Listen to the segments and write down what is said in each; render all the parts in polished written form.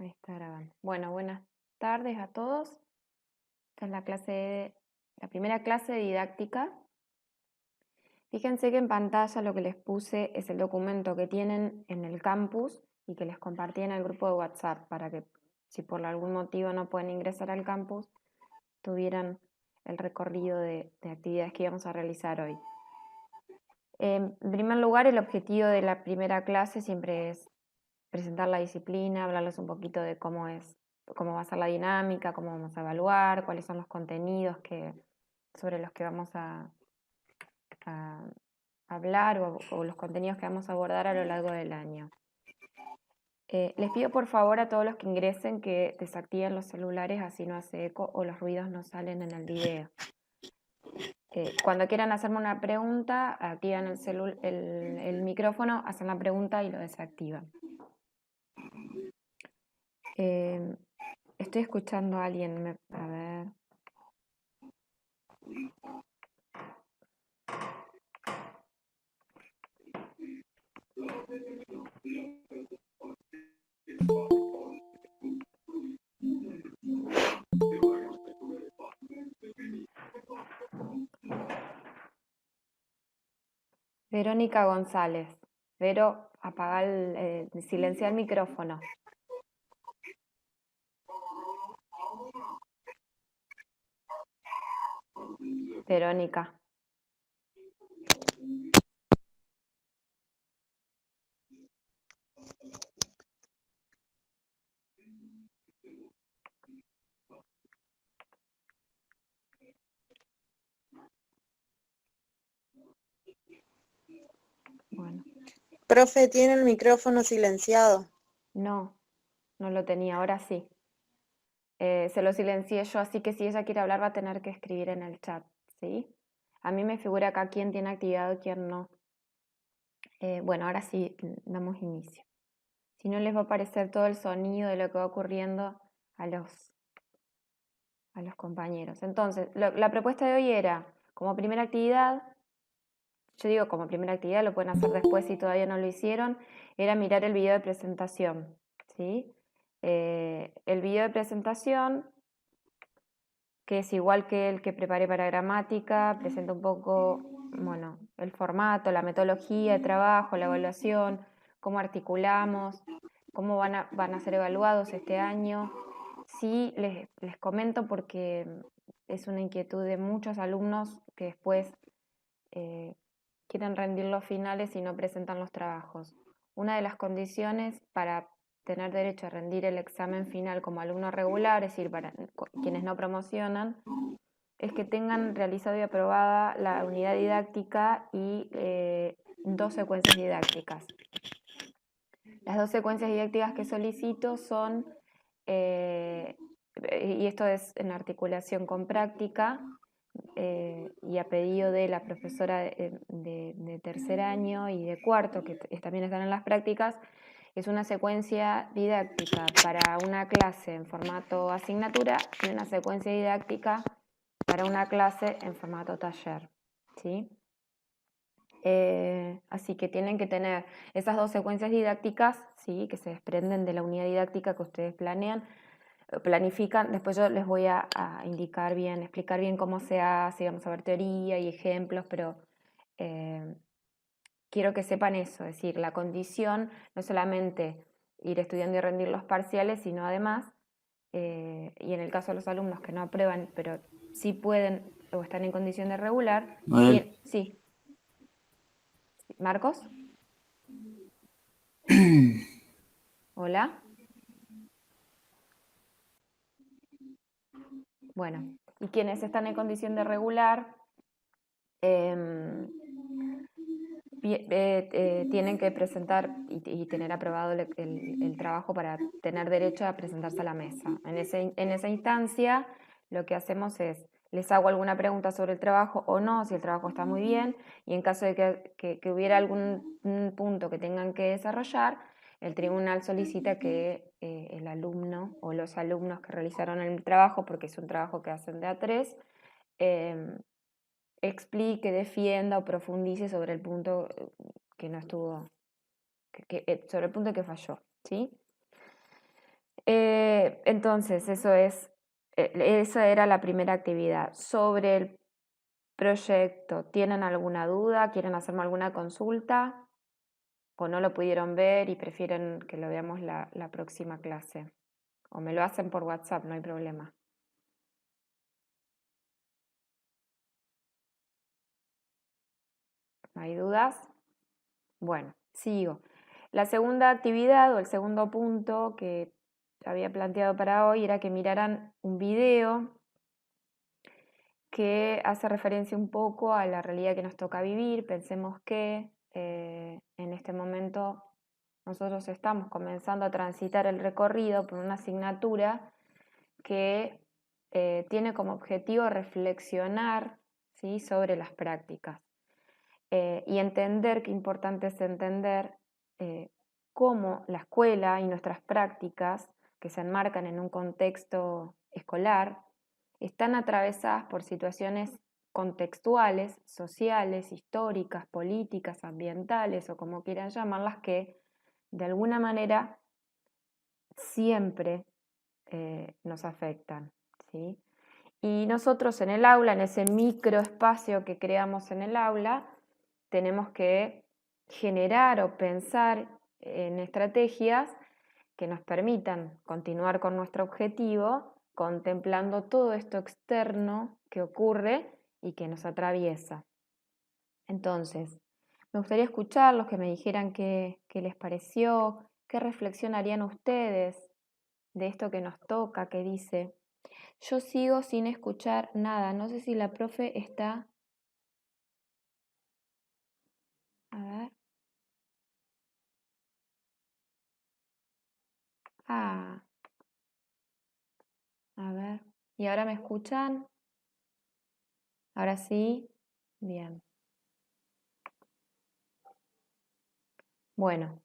Ahí está grabando. Bueno, buenas tardes a todos. Esta es la primera clase de didáctica. Fíjense que en pantalla lo que les puse es el documento que tienen en el campus y que les compartí en el grupo de WhatsApp para que, si por algún motivo no pueden ingresar al campus, tuvieran el recorrido de actividades que íbamos a realizar hoy. En primer lugar, el objetivo de la primera clase siempre es presentar la disciplina, hablarles un poquito de cómo va a ser la dinámica, cómo vamos a evaluar, cuáles son los contenidos sobre los que vamos a hablar o los contenidos que vamos a abordar a lo largo del año. Les pido por favor a todos los que ingresen que desactiven los celulares, así no hace eco o los ruidos no salen en el video. Cuando quieran hacerme una pregunta, activan el micrófono, hacen la pregunta y lo desactivan. Estoy escuchando a alguien, a ver. Verónica González. Vero, silencia el micrófono. Verónica. Bueno. Profe, tiene el micrófono silenciado. No lo tenía, ahora sí. Se lo silencié yo, así que si ella quiere hablar va a tener que escribir en el chat, ¿sí? A mí me figura acá quién tiene activado y quién no. Bueno, ahora sí damos inicio. Si no les va a aparecer todo el sonido de lo que va ocurriendo a los compañeros. Entonces, la propuesta de hoy era, como primera actividad, yo digo como primera actividad, lo pueden hacer después si todavía no lo hicieron, era mirar el video de presentación, ¿sí? El video de presentación, que es igual que el que preparé para gramática, presenta un poco, bueno, el formato, la metodología de trabajo, la evaluación, cómo articulamos, cómo van a ser evaluados este año. Sí, les comento porque es una inquietud de muchos alumnos que después quieren rendir los finales y no presentan los trabajos. Una de las condiciones para tener derecho a rendir el examen final como alumno regular, es decir, para quienes no promocionan, es que tengan realizado y aprobada la unidad didáctica y 2 secuencias didácticas. Las 2 secuencias didácticas que solicito son, y esto es en articulación con práctica, y a pedido de la profesora de tercer año y de cuarto, que también están en las prácticas, es una secuencia didáctica para una clase en formato asignatura y una secuencia didáctica para una clase en formato taller, ¿sí? Así que tienen que tener esas 2 secuencias didácticas, ¿sí? Que se desprenden de la unidad didáctica que ustedes planifican. Después yo les voy a indicar bien, explicar bien cómo se hace, vamos a ver teoría y ejemplos, pero quiero que sepan eso, es decir, la condición no es solamente ir estudiando y rendir los parciales, sino además, y en el caso de los alumnos que no aprueban, pero sí pueden o están en condición de regular, sí. ¿Marcos? Hola. Bueno, y quienes están en condición de regular tienen que presentar y tener aprobado el trabajo para tener derecho a presentarse a la mesa. En esa instancia, lo que hacemos es, les hago alguna pregunta sobre el trabajo o no, si el trabajo está muy bien, y en caso de que hubiera algún punto que tengan que desarrollar, el tribunal solicita que el alumno o los alumnos que realizaron el trabajo, porque es un trabajo que hacen de a 3, explique, defienda o profundice sobre el punto que no estuvo, sobre el punto que falló, ¿sí? Entonces, esa era la primera actividad. Sobre el proyecto, ¿tienen alguna duda? ¿Quieren hacerme alguna consulta? ¿O no lo pudieron ver y prefieren que lo veamos la próxima clase? O me lo hacen por WhatsApp, no hay problema. ¿No hay dudas? Bueno, sigo. La segunda actividad o el segundo punto que había planteado para hoy era que miraran un video que hace referencia un poco a la realidad que nos toca vivir. Pensemos que en este momento nosotros estamos comenzando a transitar el recorrido por una asignatura que tiene como objetivo reflexionar, ¿sí?, sobre las prácticas y entender, qué importante es entender cómo la escuela y nuestras prácticas que se enmarcan en un contexto escolar están atravesadas por situaciones contextuales, sociales, históricas, políticas, ambientales o como quieran llamarlas, que de alguna manera siempre nos afectan, ¿sí? Y nosotros en el aula, en ese microespacio que creamos en el aula, tenemos que generar o pensar en estrategias que nos permitan continuar con nuestro objetivo, contemplando todo esto externo que ocurre y que nos atraviesa. Entonces, me gustaría escucharlos, que me dijeran qué les pareció, qué reflexión harían ustedes de esto que nos toca, que dice: yo sigo sin escuchar nada, no sé si la profe está... A ver. Ah, a ver. ¿Y ahora me escuchan? ¿Ahora sí? Bien. Bueno,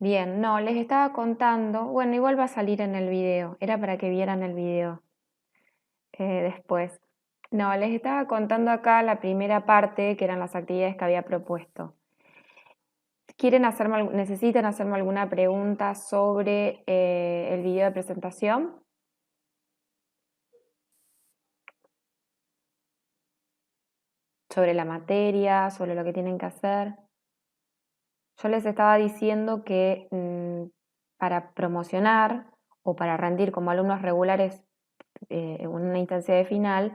bien, no, les estaba contando, bueno, igual va a salir en el video, era para que vieran el video después. No, les estaba contando acá la primera parte, que eran las actividades que había propuesto. ¿Necesitan hacerme alguna pregunta sobre el video de presentación? ¿Sobre la materia? ¿Sobre lo que tienen que hacer? Yo les estaba diciendo que para promocionar o para rendir como alumnos regulares en una instancia de final,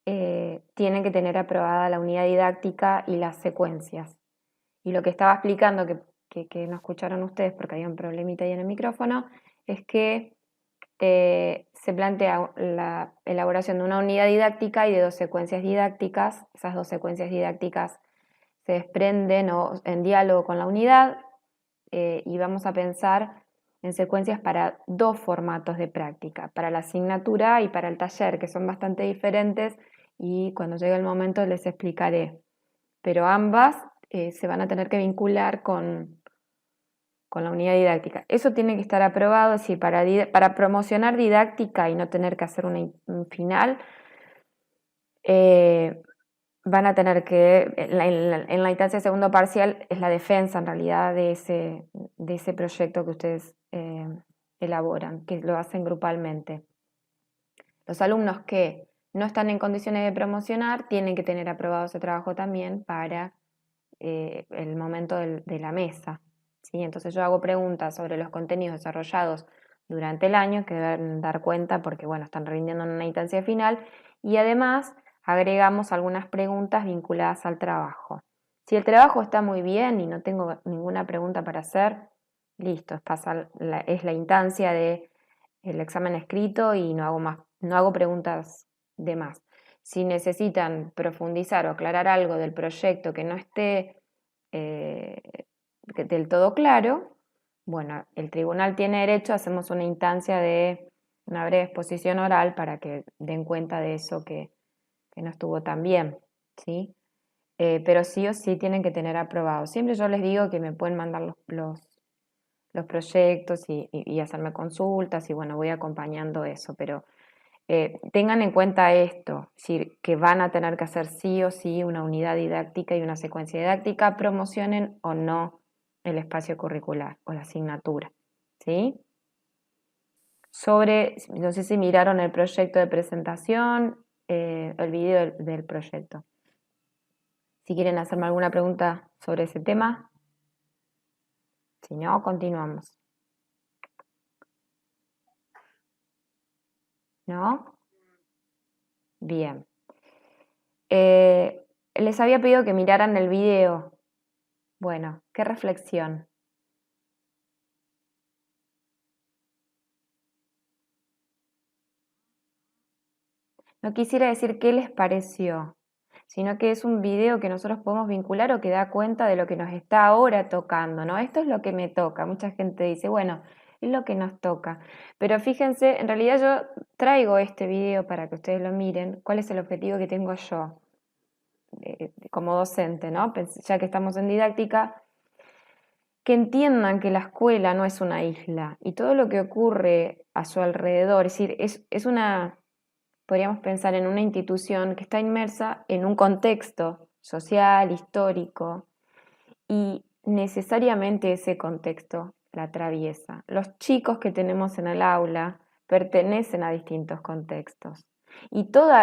tienen que tener aprobada la unidad didáctica y las secuencias. Y lo que estaba explicando, que no escucharon ustedes porque había un problemita ahí en el micrófono, es que se plantea la elaboración de una unidad didáctica y de 2 secuencias didácticas. Esas 2 secuencias didácticas se desprenden en diálogo con la unidad y vamos a pensar en secuencias para 2 formatos de práctica, para la asignatura y para el taller, que son bastante diferentes y cuando llegue el momento les explicaré. Pero ambas se van a tener que vincular con la unidad didáctica. Eso tiene que estar aprobado, es decir, para promocionar didáctica y no tener que hacer un final, van a tener que, en la instancia de segundo parcial, es la defensa en realidad de ese proyecto que ustedes elaboran, que lo hacen grupalmente. Los alumnos que no están en condiciones de promocionar tienen que tener aprobado ese trabajo también para el momento de la mesa, ¿sí? Entonces yo hago preguntas sobre los contenidos desarrollados durante el año, que deben dar cuenta porque, bueno, están rindiendo en una instancia final, y además agregamos algunas preguntas vinculadas al trabajo. Si el trabajo está muy bien y no tengo ninguna pregunta para hacer, listo, es la instancia del examen escrito y no hago preguntas de más. Si necesitan profundizar o aclarar algo del proyecto que no esté del todo claro, bueno, el tribunal tiene derecho, hacemos una instancia de una breve exposición oral para que den cuenta de eso que no estuvo tan bien, ¿sí? Pero sí o sí tienen que tener aprobado. Siempre yo les digo que me pueden mandar los proyectos y hacerme consultas y bueno, voy acompañando eso, pero tengan en cuenta esto, que van a tener que hacer sí o sí una unidad didáctica y una secuencia didáctica, promocionen o no el espacio curricular o la asignatura, ¿sí? No sé si miraron el proyecto de presentación, el video del proyecto. Si quieren hacerme alguna pregunta sobre ese tema, si no, continuamos. ¿No? Bien. Les había pedido que miraran el video. Bueno, qué reflexión. No quisiera decir qué les pareció, sino que es un video que nosotros podemos vincular o que da cuenta de lo que nos está ahora tocando, ¿no? Esto es lo que me toca. Mucha gente dice, bueno, es lo que nos toca. Pero fíjense, en realidad yo traigo este video para que ustedes lo miren. ¿Cuál es el objetivo que tengo yo como docente, ¿no? Ya que estamos en didáctica, que entiendan que la escuela no es una isla y todo lo que ocurre a su alrededor, es decir, es una, podríamos pensar en una institución que está inmersa en un contexto social, histórico, y necesariamente ese contexto la atraviesa. Los chicos que tenemos en el aula pertenecen a distintos contextos. Y todos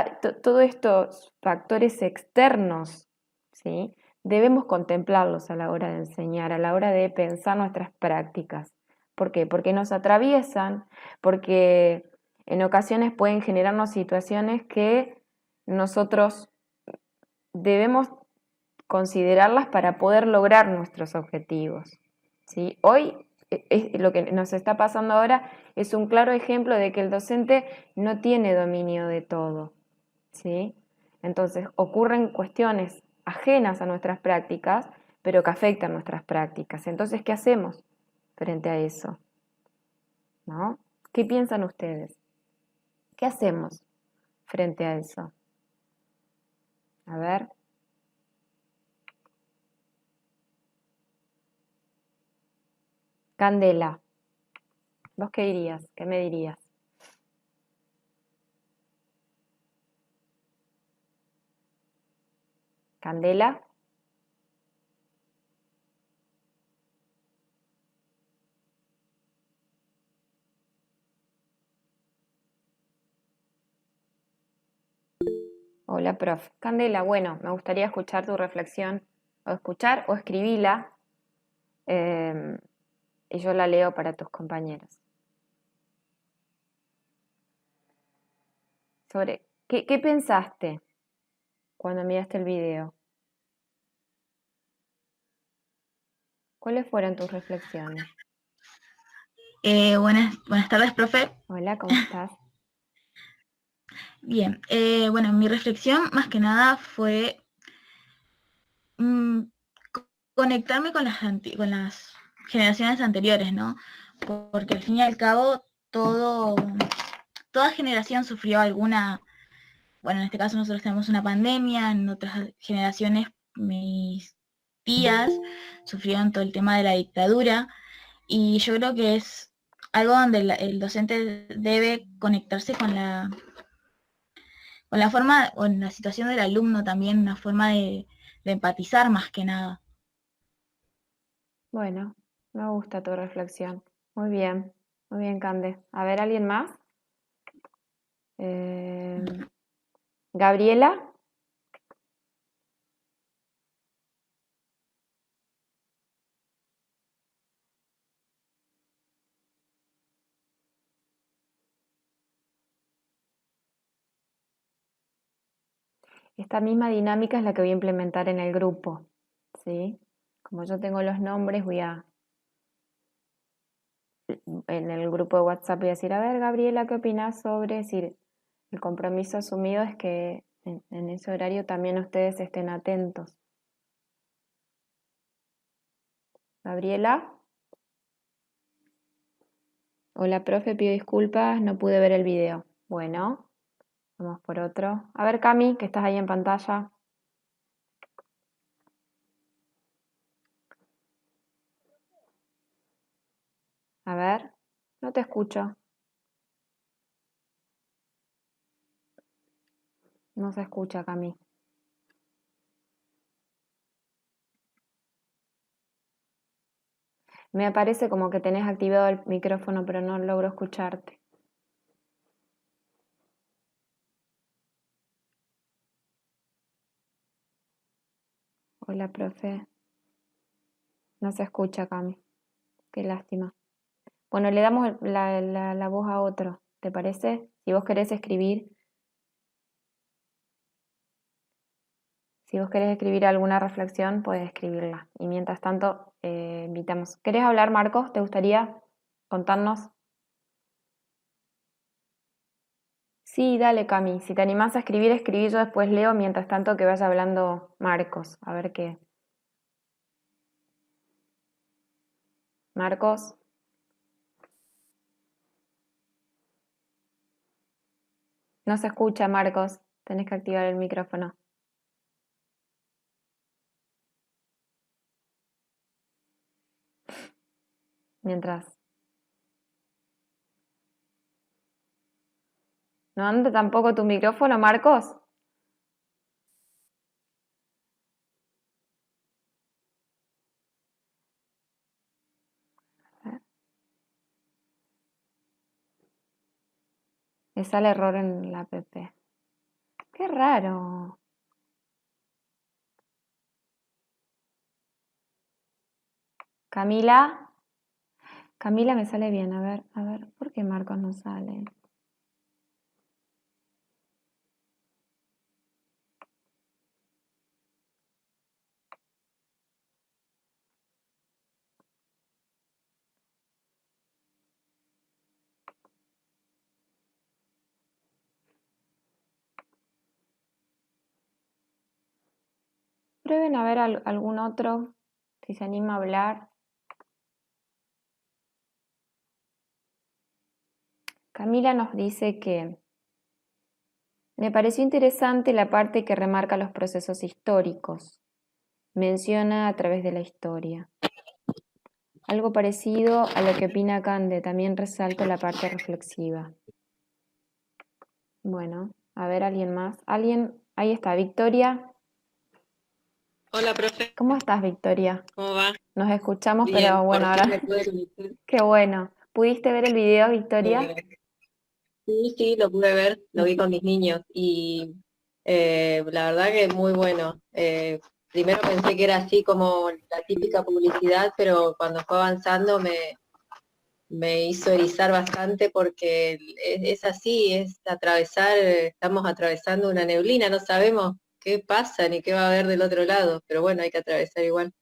estos factores externos, ¿sí? Debemos contemplarlos a la hora de enseñar, a la hora de pensar nuestras prácticas. ¿Por qué? Porque nos atraviesan, porque en ocasiones pueden generarnos situaciones que nosotros debemos considerarlas para poder lograr nuestros objetivos. ¿Sí? Hoy lo que nos está pasando ahora es un claro ejemplo de que el docente no tiene dominio de todo. ¿Sí? Entonces ocurren cuestiones ajenas a nuestras prácticas, pero que afectan nuestras prácticas. Entonces, ¿qué hacemos frente a eso? ¿No? ¿Qué piensan ustedes? ¿Qué hacemos frente a eso? A ver. Candela, ¿vos qué dirías? ¿Qué me dirías? Candela. Hola, prof. Candela, bueno, me gustaría escuchar tu reflexión, o escuchar o escribíla, eh, y yo la leo para tus compañeros. Sobre, ¿qué pensaste cuando miraste el video? ¿Cuáles fueron tus reflexiones? Buenas tardes, profe. Hola, ¿cómo estás? Bien, bueno, mi reflexión más que nada fue mm, conectarme con con las generaciones anteriores, ¿no? Porque al fin y al cabo toda generación sufrió alguna, bueno, en este caso nosotros tenemos una pandemia, en otras generaciones mis tías sufrieron todo el tema de la dictadura, y yo creo que es algo donde el docente debe conectarse con la forma, o en la situación del alumno también, una forma de empatizar más que nada. Bueno, me gusta tu reflexión. Muy bien, Cande. A ver, ¿alguien más? Eh, Gabriela. Esta misma dinámica es la que voy a implementar en el grupo, ¿sí? Como yo tengo los nombres, en el grupo de WhatsApp voy a decir, a ver, Gabriela, ¿qué opinas sobre? Es decir, el compromiso asumido es que en ese horario también ustedes estén atentos. Gabriela. Hola, profe, pido disculpas, no pude ver el video. Bueno, vamos por otro. A ver, Cami, que estás ahí en pantalla. A ver, no te escucho. No se escucha, Cami. Me aparece como que tenés activado el micrófono, pero no logro escucharte. Hola, profe. No se escucha, Cami. Qué lástima. Bueno, le damos la voz a otro, ¿te parece? Si vos querés escribir, alguna reflexión, puedes escribirla. Y mientras tanto, invitamos. ¿Querés hablar, Marcos? ¿Te gustaría contarnos? Sí, dale, Cami. Si te animás a escribir, escribí, yo después leo, mientras tanto que vaya hablando Marcos. A ver qué. Marcos. No se escucha, Marcos. Tenés que activar el micrófono. Mientras. ¿No anda tampoco tu micrófono, Marcos? Me sale error en la app. Qué raro. Camila. Camila me sale bien. A ver, ¿por qué Marcos no sale? Prueben a ver algún otro, si se anima a hablar. Camila nos dice que me pareció interesante la parte que remarca los procesos históricos. Menciona a través de la historia. Algo parecido a lo que opina Cande, también resalto la parte reflexiva. Bueno, a ver, ¿alguien más? ¿Alguien? Ahí está, Victoria. Hola, profe, ¿Cómo estás, Victoria? ¿cómo va? Nos escuchamos, Bien, pero bueno, por fin me ahora pude conectar. qué bueno. ¿Pudiste ver el video, Victoria? Sí, lo pude ver, lo vi con mis niños y la verdad que muy bueno. Primero pensé que era así como la típica publicidad, pero cuando fue avanzando me hizo erizar bastante porque es así, es atravesar, estamos atravesando una neblina, no sabemos qué pasa ni qué va a haber del otro lado, pero bueno, hay que atravesar igual,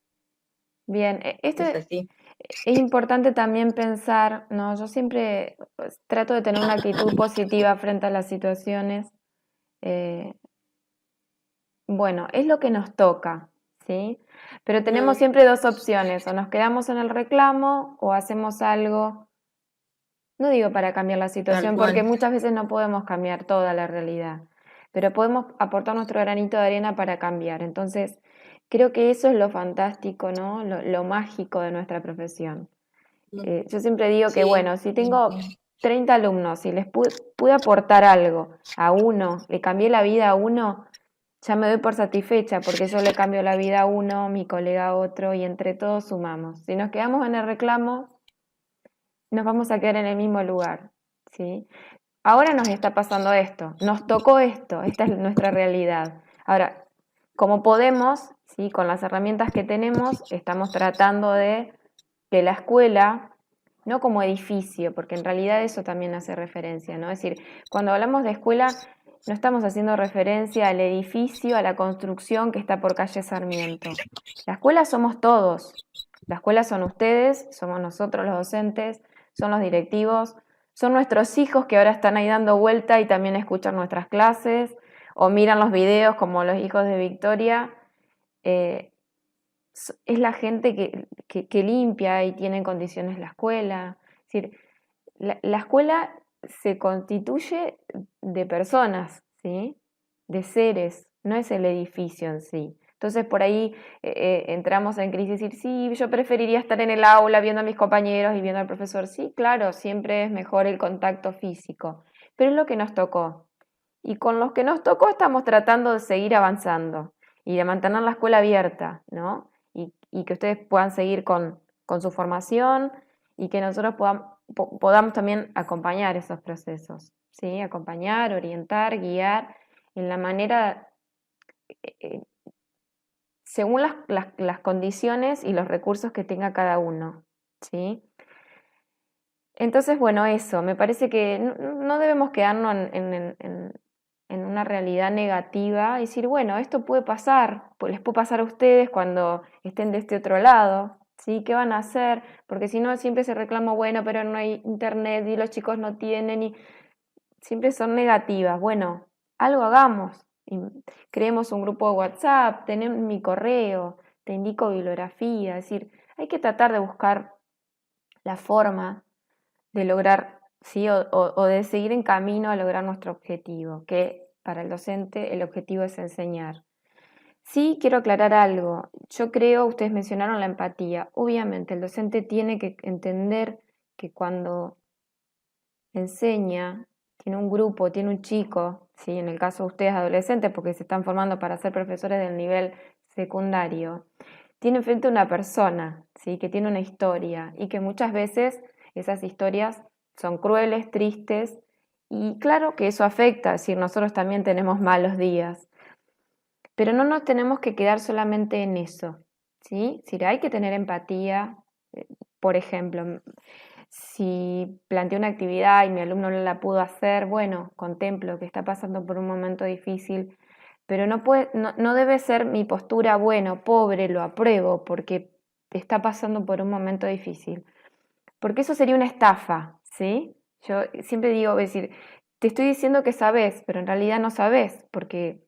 Bien, esto es así. es importante también pensar, ¿no? Yo siempre pues, trato de tener una actitud positiva frente a las situaciones. Eh, bueno, es lo que nos toca, ¿sí? Pero tenemos Mm, siempre dos opciones, o nos quedamos en el reclamo o hacemos algo, no digo para cambiar la tal situación, porque cual. muchas veces no podemos cambiar toda la realidad, pero podemos aportar nuestro granito de arena para cambiar. Entonces, creo que eso es lo fantástico, ¿no? Lo mágico de nuestra profesión. Mm, Yo siempre digo que, sí. bueno, si tengo 30 alumnos y les pude aportar algo a uno, le cambié la vida a uno, ya me doy por satisfecha porque yo le cambio la vida a uno, mi colega a otro y entre todos sumamos. Si nos quedamos en el reclamo, nos vamos a quedar en el mismo lugar, ¿sí? Ahora nos está pasando esto, nos tocó esto, esta es nuestra realidad. Ahora, como podemos, ¿sí? Con las herramientas que tenemos, estamos tratando de que la escuela, no como edificio, porque en realidad eso también hace referencia, ¿no? Es decir, cuando hablamos de escuela, no estamos haciendo referencia al edificio, a la construcción que está por calle Sarmiento. La escuela somos todos. La escuela son ustedes, somos nosotros los docentes, son los directivos, son nuestros hijos que ahora están ahí dando vuelta y también escuchan nuestras clases o miran los videos como los hijos de Victoria. Eh, es la gente que limpia y tiene en condiciones la escuela. Es decir, la escuela se constituye de personas, ¿sí? De seres, no es el edificio en sí. Entonces por ahí entramos en crisis y decir, sí, yo preferiría estar en el aula viendo a mis compañeros y viendo al profesor. Sí, claro, siempre es mejor el contacto físico, pero es lo que nos tocó. Y con los que nos tocó estamos tratando de seguir avanzando y de mantener la escuela abierta, ¿no? Y que ustedes puedan seguir con su formación y que nosotros podamos también acompañar esos procesos, ¿sí? Acompañar, orientar, guiar en la manera, eh, según las condiciones y los recursos que tenga cada uno, ¿sí? Entonces, bueno, eso, me parece que no debemos quedarnos en una realidad negativa y decir, bueno, esto puede pasar, les puede pasar a ustedes cuando estén de este otro lado, ¿sí? ¿Qué van a hacer? Porque si no, siempre se reclama, bueno, pero no hay internet y los chicos no tienen y siempre son negativas. Bueno, algo hagamos. Y creemos un grupo de WhatsApp, tenemos mi correo, te indico bibliografía, es decir, hay que tratar de buscar la forma de lograr, ¿sí? O de seguir en camino a lograr nuestro objetivo, que para el docente el objetivo es enseñar. Sí, quiero aclarar algo. Yo creo, ustedes mencionaron la empatía. Obviamente, el docente tiene que entender que cuando enseña, tiene un grupo, tiene un chico, ¿sí? En el caso de ustedes adolescentes, porque se están formando para ser profesores del nivel secundario, tiene enfrente una persona, ¿sí? Que tiene una historia y que muchas veces esas historias son crueles, tristes y claro que eso afecta, es decir, nosotros también tenemos malos días, pero no nos tenemos que quedar solamente en eso, ¿sí? Es decir, hay que tener empatía, por ejemplo, si planteé una actividad y mi alumno no la pudo hacer, bueno, contemplo que está pasando por un momento difícil, pero no debe ser mi postura, bueno, pobre, lo apruebo porque está pasando por un momento difícil, porque eso sería una estafa, ¿sí? Yo siempre digo, es decir, te estoy diciendo que sabes, pero en realidad no sabes, porque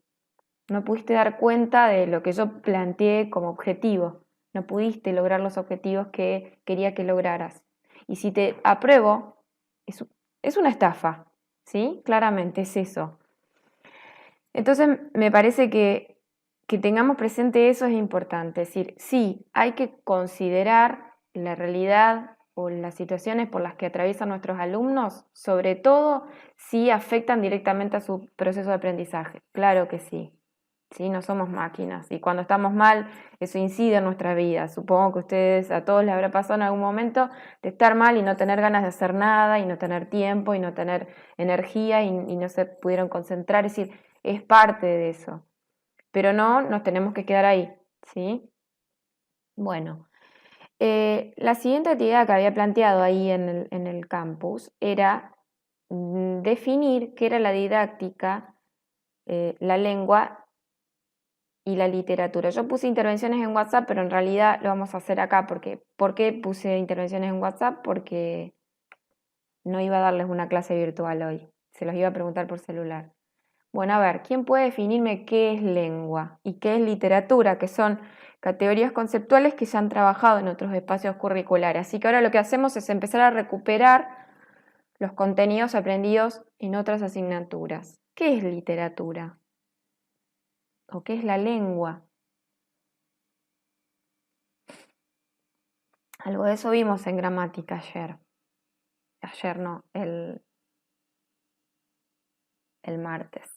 no pudiste dar cuenta de lo que yo planteé como objetivo, no pudiste lograr los objetivos que quería que lograras. Y si te apruebo, es una estafa, ¿sí? Claramente es eso. Entonces me parece que tengamos presente eso es importante, es decir, sí, hay que considerar la realidad o las situaciones por las que atraviesan nuestros alumnos, sobre todo si afectan directamente a su proceso de aprendizaje. Claro que sí. Sí, no somos máquinas y cuando estamos mal eso incide en nuestra vida. Supongo que a todos les habrá pasado en algún momento de estar mal y no tener ganas de hacer nada y no tener tiempo y no tener energía y no se pudieron concentrar. Es decir, es parte de eso. Pero no nos tenemos que quedar ahí, ¿sí? Bueno, la siguiente actividad que había planteado ahí en el campus era definir qué era la didáctica, la lengua y la literatura. Yo puse intervenciones en WhatsApp, pero en realidad lo vamos a hacer acá. ¿Por qué puse intervenciones en WhatsApp? Porque no iba a darles una clase virtual hoy. Se los iba a preguntar por celular. Bueno, a ver, ¿quién puede definirme qué es lengua y qué es literatura? Que son categorías conceptuales que se han trabajado en otros espacios curriculares. Así que ahora lo que hacemos es empezar a recuperar los contenidos aprendidos en otras asignaturas. ¿Qué es literatura? ¿O qué es la lengua? Algo de eso vimos en gramática ayer. Ayer no, el martes.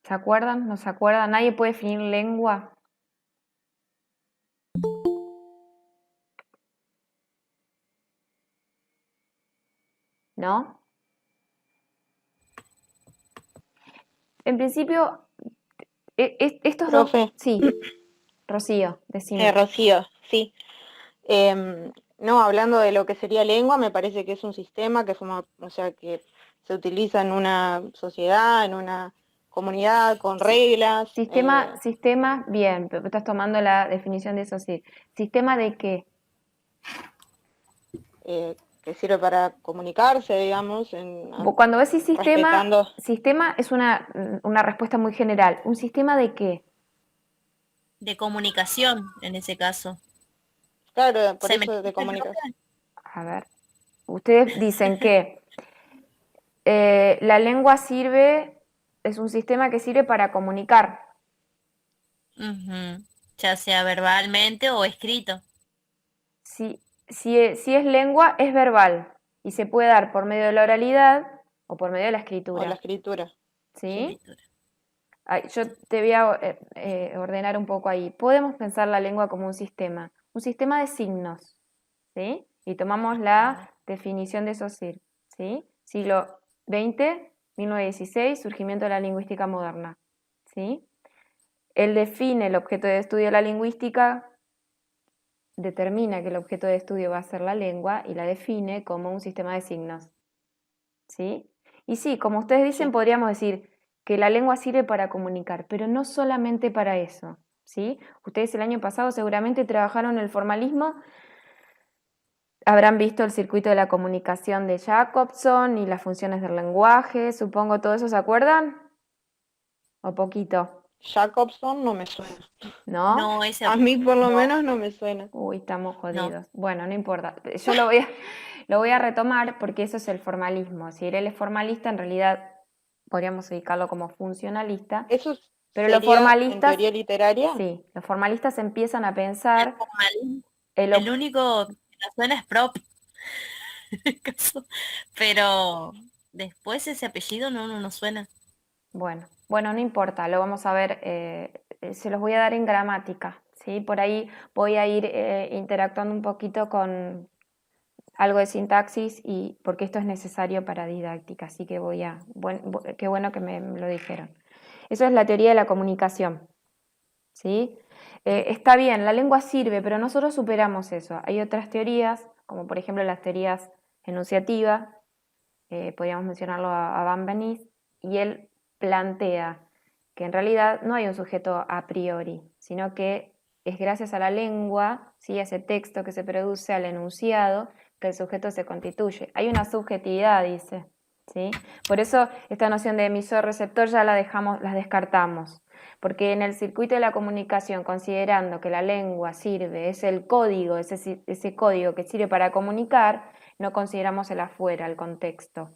¿Se acuerdan? ¿No se acuerdan? ¿Nadie puede definir lengua? ¿No? En principio, estos dos... Profe, Sí, Rocío, decime. Rocío, sí. No, hablando de lo que sería lengua, me parece que es un sistema que o sea, que se utiliza en una sociedad, en una comunidad, con reglas. Sistema, bien, pero estás tomando la definición de eso, sí. ¿Sistema de qué? Que sirve para comunicarse, digamos. Cuando decís respetando. sistema es una respuesta muy general. ¿Un sistema de qué? De comunicación, en ese caso. Claro, por eso de comunicación. A ver, ustedes dicen que la lengua es un sistema que sirve para comunicar. Ujú. Ya sea verbalmente o escrito. Si es lengua, es verbal y se puede dar por medio de la oralidad o por medio de la O la escritura, escritura. Sí. ¿sí? Escritura. Ay, yo te voy a ordenar un poco ahí. Podemos pensar la lengua como un sistema de signos, ¿sí? Y tomamos la definición de Saussure, ¿sí? Siglo XX, 1916, surgimiento de la lingüística moderna, ¿sí? Él define el objeto de estudio de la lingüística, determina que el objeto de estudio va a ser la lengua y la define como un sistema de signos, ¿sí? Y sí, como ustedes dicen, Sí. podríamos decir que la lengua sirve para comunicar, pero no solamente para eso, ¿sí? Ustedes el año pasado seguramente trabajaron el formalismo, habrán visto el circuito de la comunicación de Jacobson y las funciones del lenguaje, supongo todo eso, ¿se acuerdan? ¿O poquito? Jacobson no me suena. ¿No? No, ese A mí por lo no, menos no me suena. Uy, estamos no. jodidos. Bueno, no importa. Yo lo voy a retomar porque eso es el formalismo. Si él es formalista, en realidad podríamos ubicarlo como funcionalista, ¿Eso pero los sería en formalistas, teoría literaria? sí, los formalistas empiezan a El pensar formalismo. el El ob- único que me suena es prop. Pero después ese apellido no suena. bueno, no importa, lo vamos a ver, se los voy a dar en gramática, ¿sí? Por ahí voy a ir interactuando un poquito con algo de sintaxis y porque esto es necesario para didáctica, así que qué bueno que me lo dijeron. Eso es la teoría de la comunicación, ¿sí? Está bien, la lengua sirve, pero nosotros superamos eso. Hay otras teorías, como por ejemplo las teorías enunciativas, podríamos mencionarlo a Van Benith, y él plantea que en realidad no hay un sujeto a priori, sino que es gracias a la lengua, ¿sí? A ese texto que se produce, al enunciado, que el sujeto se constituye. Hay una subjetividad, dice, ¿sí? Por eso esta noción de emisor-receptor ya las descartamos, porque en el circuito de la comunicación, considerando que la lengua sirve, es el código, ese código que sirve para comunicar, no consideramos el afuera, el contexto,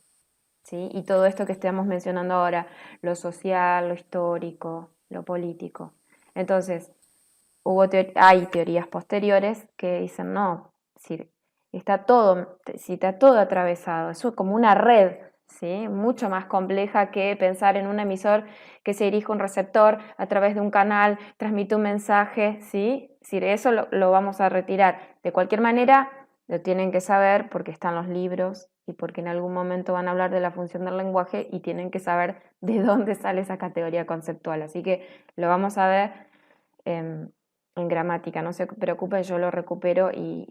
¿sí? Y todo esto que estamos mencionando ahora, lo social, lo histórico, lo político. Entonces, hay teorías posteriores que dicen, no, si está todo atravesado, eso es como una red, ¿sí? Mucho más compleja que pensar en un emisor que se dirige a un receptor a través de un canal, transmite un mensaje, ¿sí? Si eso lo vamos a retirar. De cualquier manera, lo tienen que saber porque están los libros y porque en algún momento van a hablar de la función del lenguaje y tienen que saber de dónde sale esa categoría conceptual. Así que lo vamos a ver en gramática. No se preocupen, yo lo recupero y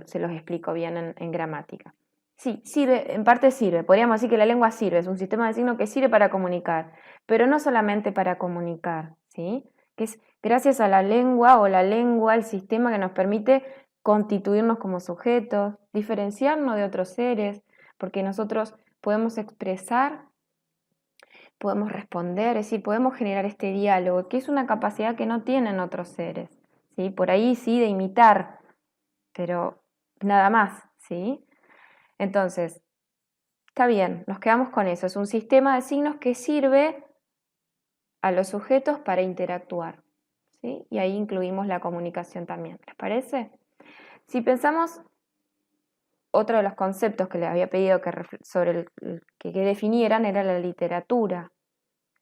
se los explico bien en gramática. Sí, sirve, en parte sirve. Podríamos decir que la lengua sirve, es un sistema de signos que sirve para comunicar, pero no solamente para comunicar, ¿sí? Que es gracias a la lengua o la lengua, el sistema que nos permite constituirnos como sujetos, diferenciarnos de otros seres, porque nosotros podemos expresar, podemos responder, es decir, podemos generar este diálogo, que es una capacidad que no tienen otros seres, ¿sí? Por ahí sí de imitar, pero nada más, ¿sí? Entonces, está bien, nos quedamos con eso, es un sistema de signos que sirve a los sujetos para interactuar, ¿sí? Y ahí incluimos la comunicación también, ¿les parece? Si pensamos, otro de los conceptos que les había pedido que definieran era la literatura.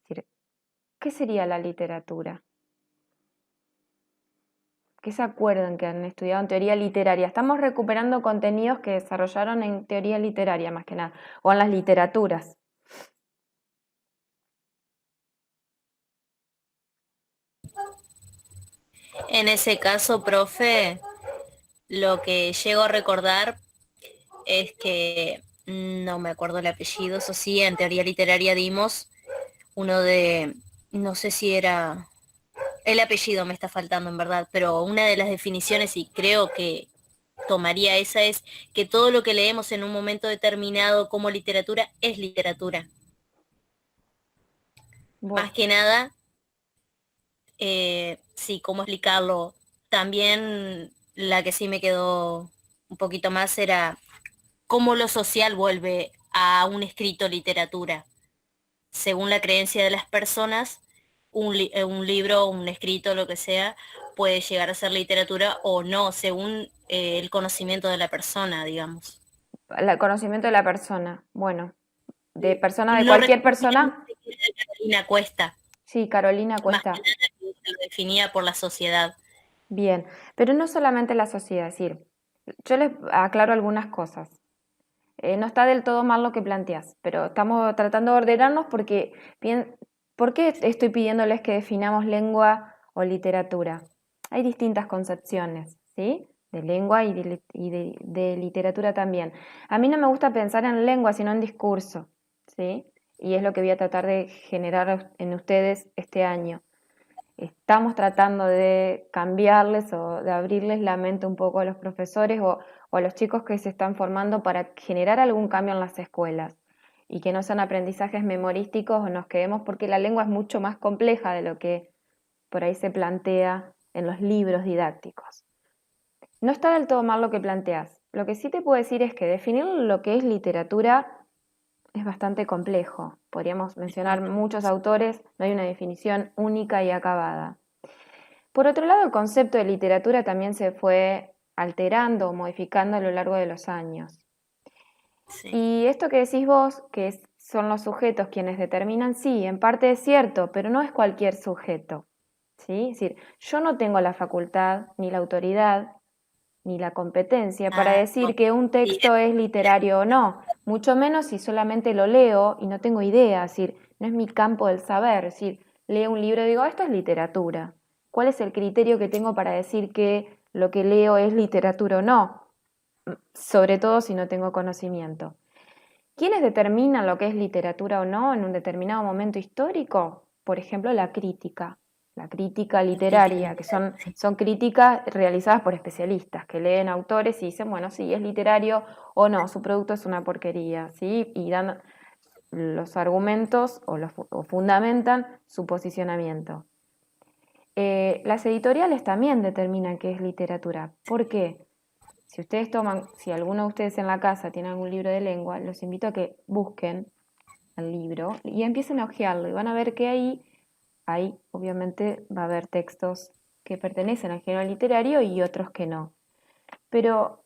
Es decir, ¿qué sería la literatura? ¿Qué se acuerdan que han estudiado en teoría literaria? Estamos recuperando contenidos que desarrollaron en teoría literaria más que nada, o en las literaturas. En ese caso, profe, lo que llego a recordar es que no me acuerdo el apellido, eso sí, en teoría literaria dimos uno de, no sé si era, el apellido me está faltando en verdad, pero una de las definiciones, y creo que tomaría esa, es que todo lo que leemos en un momento determinado como literatura es literatura. Más Bueno, que nada, sí, ¿cómo explicarlo? También la que sí me quedó un poquito más era cómo lo social vuelve a un escrito literatura. Según la creencia de las personas, un libro, un escrito, lo que sea, puede llegar a ser literatura o no, según el conocimiento de la persona, digamos. El conocimiento de la persona. Bueno, de persona, de No cualquier recuerdo bien persona. si era Carolina Cuesta, Sí, Carolina más que Cuesta. nada que se lo definía por la sociedad. Bien, pero no solamente la sociedad, es decir, yo les aclaro algunas cosas. No está del todo mal lo que planteas, pero estamos tratando de ordenarnos porque, ¿por qué estoy pidiéndoles que definamos lengua o literatura? Hay distintas concepciones, ¿sí? De lengua y de literatura también. A mí no me gusta pensar en lengua, sino en discurso, ¿sí? Y es lo que voy a tratar de generar en ustedes este año. Estamos tratando de cambiarles o de abrirles la mente un poco a los profesores o a los chicos que se están formando para generar algún cambio en las escuelas y que no sean aprendizajes memorísticos o nos quedemos porque la lengua es mucho más compleja de lo que por ahí se plantea en los libros didácticos. No está del todo mal lo que planteas. Lo que sí te puedo decir es que definir lo que es literatura es bastante complejo. Podríamos mencionar muchos autores, no hay una definición única y acabada. Por otro lado, el concepto de literatura también se fue alterando o modificando a lo largo de los años. Sí. Y esto que decís vos, que son los sujetos quienes determinan, sí, en parte es cierto, pero no es cualquier sujeto. ¿Sí? Es decir, yo no tengo la facultad, ni la autoridad, ni la competencia para decir que un texto es literario o no, mucho menos si solamente lo leo y no tengo idea, es decir, no es mi campo del saber, es decir, leo un libro y digo, esto es literatura. ¿Cuál es el criterio que tengo para decir que lo que leo es literatura o no? Sobre todo si no tengo conocimiento. ¿Quiénes determinan lo que es literatura o no en un determinado momento histórico? Por ejemplo, la crítica literaria, que son críticas realizadas por especialistas que leen autores y dicen, bueno, sí, es literario o no, su producto es una porquería, ¿sí? Y dan los argumentos o fundamentan su posicionamiento. Las editoriales también determinan qué es literatura. ¿Por qué? Si alguno de ustedes en la casa tiene algún libro de lengua, los invito a que busquen el libro y empiecen a hojearlo y van a ver que ahí obviamente va a haber textos que pertenecen al género literario y otros que no. Pero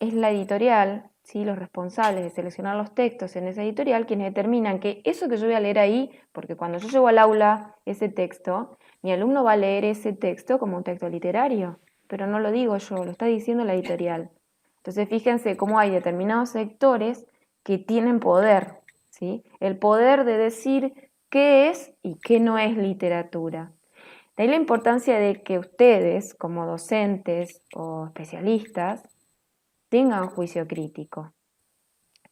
es la editorial, ¿sí? Los responsables de seleccionar los textos en esa editorial quienes determinan que eso que yo voy a leer ahí, porque cuando yo llevo al aula ese texto, mi alumno va a leer ese texto como un texto literario, pero no lo digo yo, lo está diciendo la editorial. Entonces fíjense cómo hay determinados sectores que tienen poder, ¿sí? El poder de decir qué es y qué no es literatura. De ahí la importancia de que ustedes, como docentes o especialistas, tengan juicio crítico.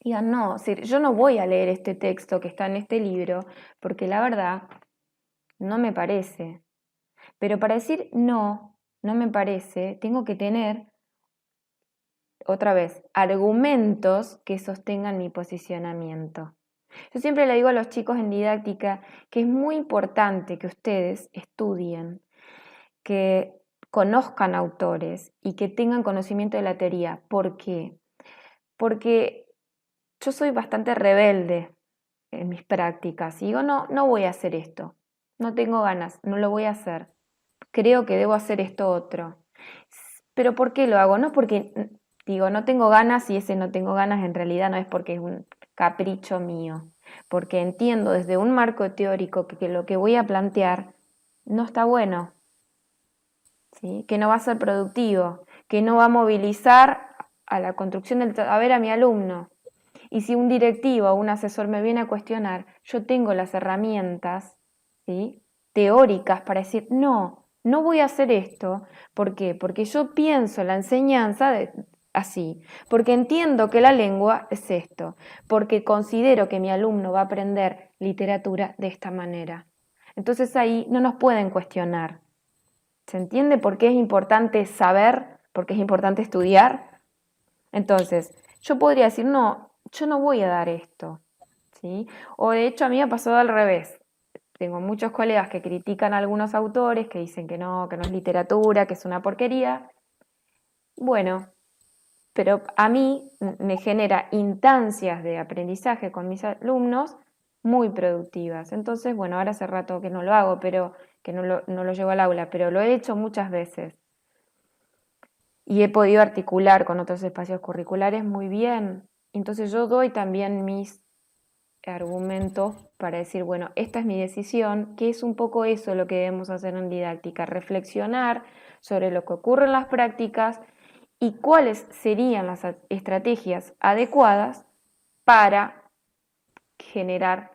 Digan, no, yo no voy a leer este texto que está en este libro porque la verdad no me parece. Pero para decir no, no me parece, tengo que tener, otra vez, argumentos que sostengan mi posicionamiento. Yo siempre le digo a los chicos en didáctica que es muy importante que ustedes estudien, que conozcan autores y que tengan conocimiento de la teoría. ¿Por qué? Porque yo soy bastante rebelde en mis prácticas y digo, no, no voy a hacer esto, no tengo ganas, no lo voy a hacer, creo que debo hacer esto otro. Pero ¿por qué lo hago? No porque digo, no tengo ganas y ese no tengo ganas en realidad no es porque es un capricho mío, porque entiendo desde un marco teórico que lo que voy a plantear no está bueno, ¿sí? Que no va a ser productivo, que no va a movilizar a la construcción del saber a mi alumno. Y si un directivo o un asesor me viene a cuestionar, yo tengo las herramientas, ¿sí? Teóricas para decir, no, no voy a hacer esto. ¿Por qué? Porque yo pienso la enseñanza así, porque entiendo que la lengua es esto, porque considero que mi alumno va a aprender literatura de esta manera. Entonces ahí no nos pueden cuestionar. ¿Se entiende por qué es importante saber, por qué es importante estudiar? Entonces, yo podría decir, no, yo no voy a dar esto, ¿sí? O de hecho a mí me ha pasado al revés. Tengo muchos colegas que critican a algunos autores, que dicen que no es literatura, que es una porquería. Bueno, pero a mí me genera instancias de aprendizaje con mis alumnos muy productivas. Entonces, bueno, ahora hace rato que no lo hago, pero que no lo llevo al aula, pero lo he hecho muchas veces. Y he podido articular con otros espacios curriculares muy bien. Entonces yo doy también mis argumentos para decir, bueno, esta es mi decisión, que es un poco eso lo que debemos hacer en didáctica, reflexionar sobre lo que ocurre en las prácticas y cuáles serían las estrategias adecuadas para generar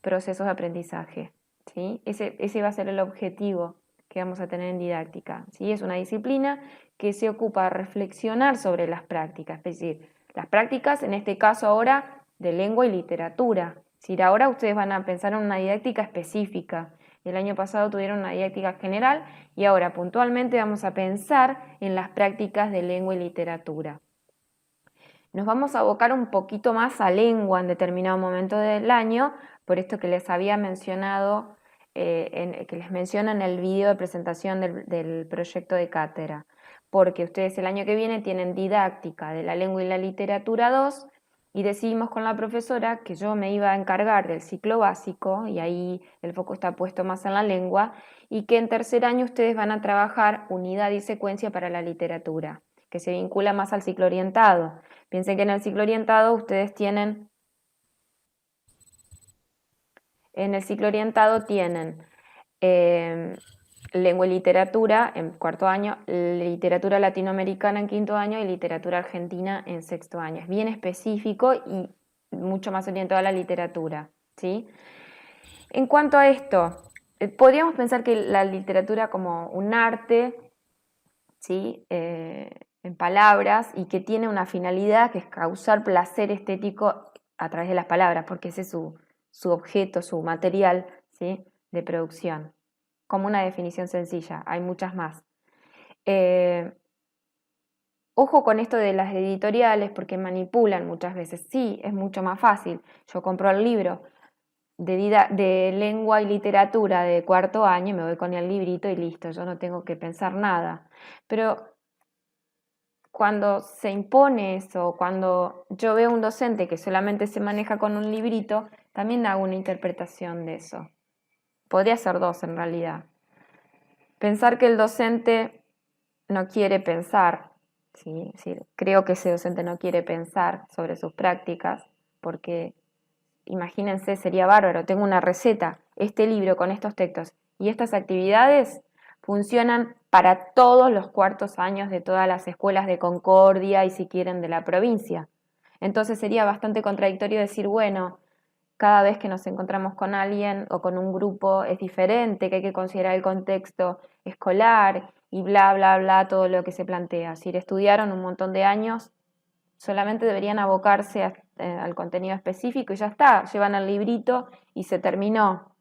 procesos de aprendizaje, ¿sí? Ese va a ser el objetivo que vamos a tener en didáctica, ¿sí? Es una disciplina que se ocupa de reflexionar sobre las prácticas, es decir, las prácticas en este caso ahora de lengua y literatura. Es decir, ahora ustedes van a pensar en una didáctica específica. El año pasado tuvieron una didáctica general y ahora puntualmente vamos a pensar en las prácticas de lengua y literatura. Nos vamos a abocar un poquito más a lengua en determinado momento del año, por esto que les había mencionado, que les menciono en el video de presentación del proyecto de cátedra, porque ustedes el año que viene tienen didáctica de la lengua y la literatura 2 y decidimos con la profesora que yo me iba a encargar del ciclo básico, y ahí el foco está puesto más en la lengua, y que en tercer año ustedes van a trabajar unidad y secuencia para la literatura, que se vincula más al ciclo orientado. Piensen que en el ciclo orientado ustedes tienen, lengua y literatura en cuarto año, literatura latinoamericana en quinto año y literatura argentina en sexto año. Es bien específico y mucho más orientado a la literatura, ¿sí? En cuanto a esto, podríamos pensar que la literatura como un arte, ¿sí? En palabras y que tiene una finalidad que es causar placer estético a través de las palabras, porque ese es su objeto, su material, ¿sí? De producción. Como una definición sencilla, hay muchas más. Ojo con esto de las editoriales porque manipulan muchas veces. Sí, es mucho más fácil. Yo compro el libro de lengua y literatura de cuarto año y me voy con el librito y listo, yo no tengo que pensar nada. Pero cuando se impone eso, cuando yo veo un docente que solamente se maneja con un librito, también hago una interpretación de eso. Podría ser dos en realidad. Pensar que el docente no quiere pensar, ¿sí? Sí, creo que ese docente no quiere pensar sobre sus prácticas, porque imagínense, sería bárbaro, tengo una receta, este libro con estos textos y estas actividades funcionan para todos los cuartos años de todas las escuelas de Concordia y si quieren de la provincia. Entonces sería bastante contradictorio decir, bueno, cada vez que nos encontramos con alguien o con un grupo es diferente, que hay que considerar el contexto escolar y bla, bla, bla, todo lo que se plantea. Si estudiaron un montón de años, solamente deberían abocarse al contenido específico y ya está, llevan el librito y se terminó,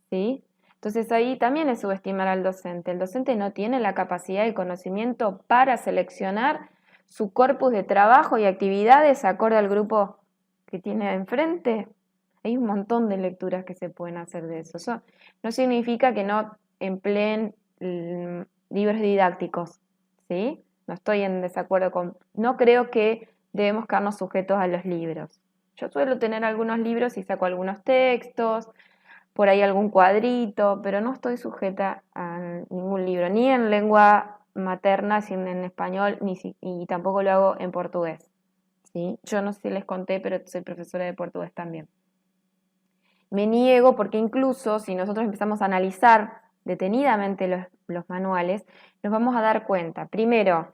¿sí? Entonces ahí también es subestimar al docente. El docente no tiene la capacidad y conocimiento para seleccionar su corpus de trabajo y actividades acorde al grupo que tiene enfrente. Hay un montón de lecturas que se pueden hacer de eso. Eso no significa que no empleen libros didácticos, ¿sí? No estoy en desacuerdo con... No creo que debemos quedarnos sujetos a los libros. Yo suelo tener algunos libros y saco algunos textos, por ahí algún cuadrito, pero no estoy sujeta a ningún libro, ni en lengua materna, ni en español, y tampoco lo hago en portugués, ¿sí? Yo no sé si les conté, pero soy profesora de portugués también. Me niego porque incluso si nosotros empezamos a analizar detenidamente los manuales, nos vamos a dar cuenta, primero,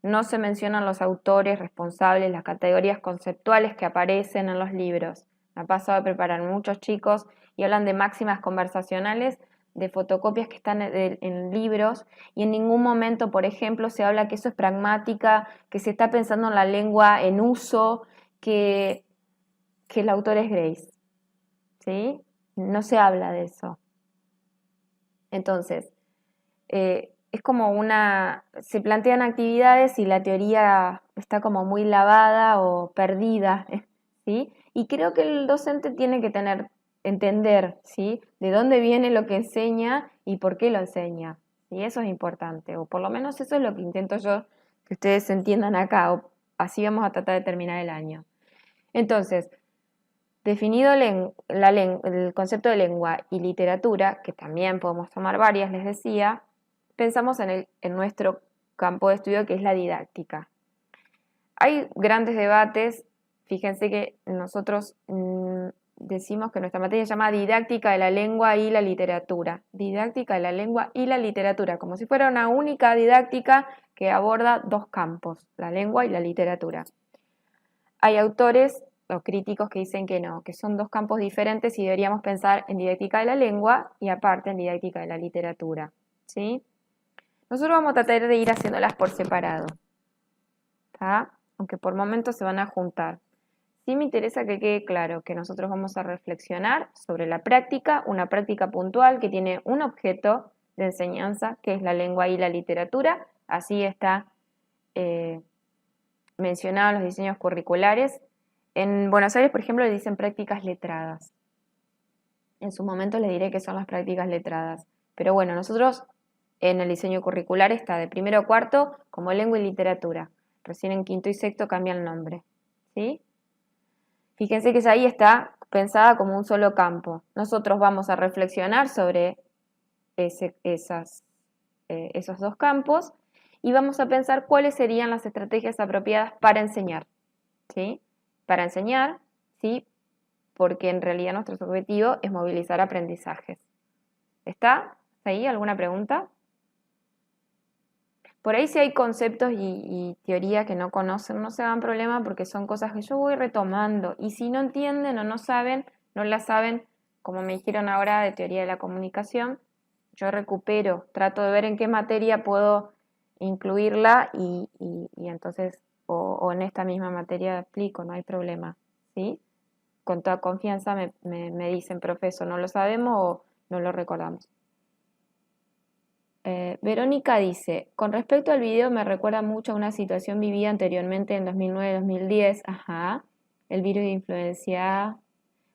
no se mencionan los autores responsables, las categorías conceptuales que aparecen en los libros. Me ha pasado de preparar muchos chicos y hablan de máximas conversacionales, de fotocopias que están en libros y en ningún momento, por ejemplo, se habla que eso es pragmática, que se está pensando en la lengua en uso, que el autor es Grace, ¿sí? No se habla de eso. Entonces, es como se plantean actividades y la teoría está como muy lavada o perdida, ¿sí? Y creo que el docente tiene que entender, ¿sí? De dónde viene lo que enseña y por qué lo enseña, y eso es importante, o por lo menos eso es lo que intento yo que ustedes entiendan acá, o así vamos a tratar de terminar el año. Entonces, Definido el concepto de lengua y literatura, que también podemos tomar varias, les decía, pensamos en nuestro campo de estudio, que es la didáctica. Hay grandes debates. Fíjense que nosotros decimos que nuestra materia se llama didáctica de la lengua y la literatura. Didáctica de la lengua y la literatura, como si fuera una única didáctica que aborda dos campos, la lengua y la literatura. Hay autores o críticos que dicen que no, que son dos campos diferentes y deberíamos pensar en didáctica de la lengua y aparte en didáctica de la literatura, ¿sí? Nosotros vamos a tratar de ir haciéndolas por separado, ¿tá? Aunque por momentos se van a juntar. Sí me interesa que quede claro que nosotros vamos a reflexionar sobre la práctica, una práctica puntual que tiene un objeto de enseñanza, que es la lengua y la literatura. Así está mencionado en los diseños curriculares. En Buenos Aires, por ejemplo, le dicen prácticas letradas. En su momento les diré qué son las prácticas letradas. Pero bueno, nosotros en el diseño curricular está de primero a cuarto como lengua y literatura. Recién en quinto y sexto cambia el nombre, ¿sí? Fíjense que ahí está pensada como un solo campo. Nosotros vamos a reflexionar sobre esos dos campos y vamos a pensar cuáles serían las estrategias apropiadas para enseñar, ¿sí? Para enseñar, ¿sí? Porque en realidad nuestro objetivo es movilizar aprendizajes. ¿Está ahí alguna pregunta? Por ahí si hay conceptos y teoría que no conocen, no se hagan problema porque son cosas que yo voy retomando. Y si no entienden o no saben, no la saben, como me dijeron ahora de teoría de la comunicación, yo recupero, trato de ver en qué materia puedo incluirla y entonces, o en esta misma materia aplico, no hay problema, ¿sí? Con toda confianza me dicen, profesor, no lo sabemos o no lo recordamos. Verónica dice, con respecto al video me recuerda mucho a una situación vivida anteriormente en 2009-2010, ajá, el virus de influencia A,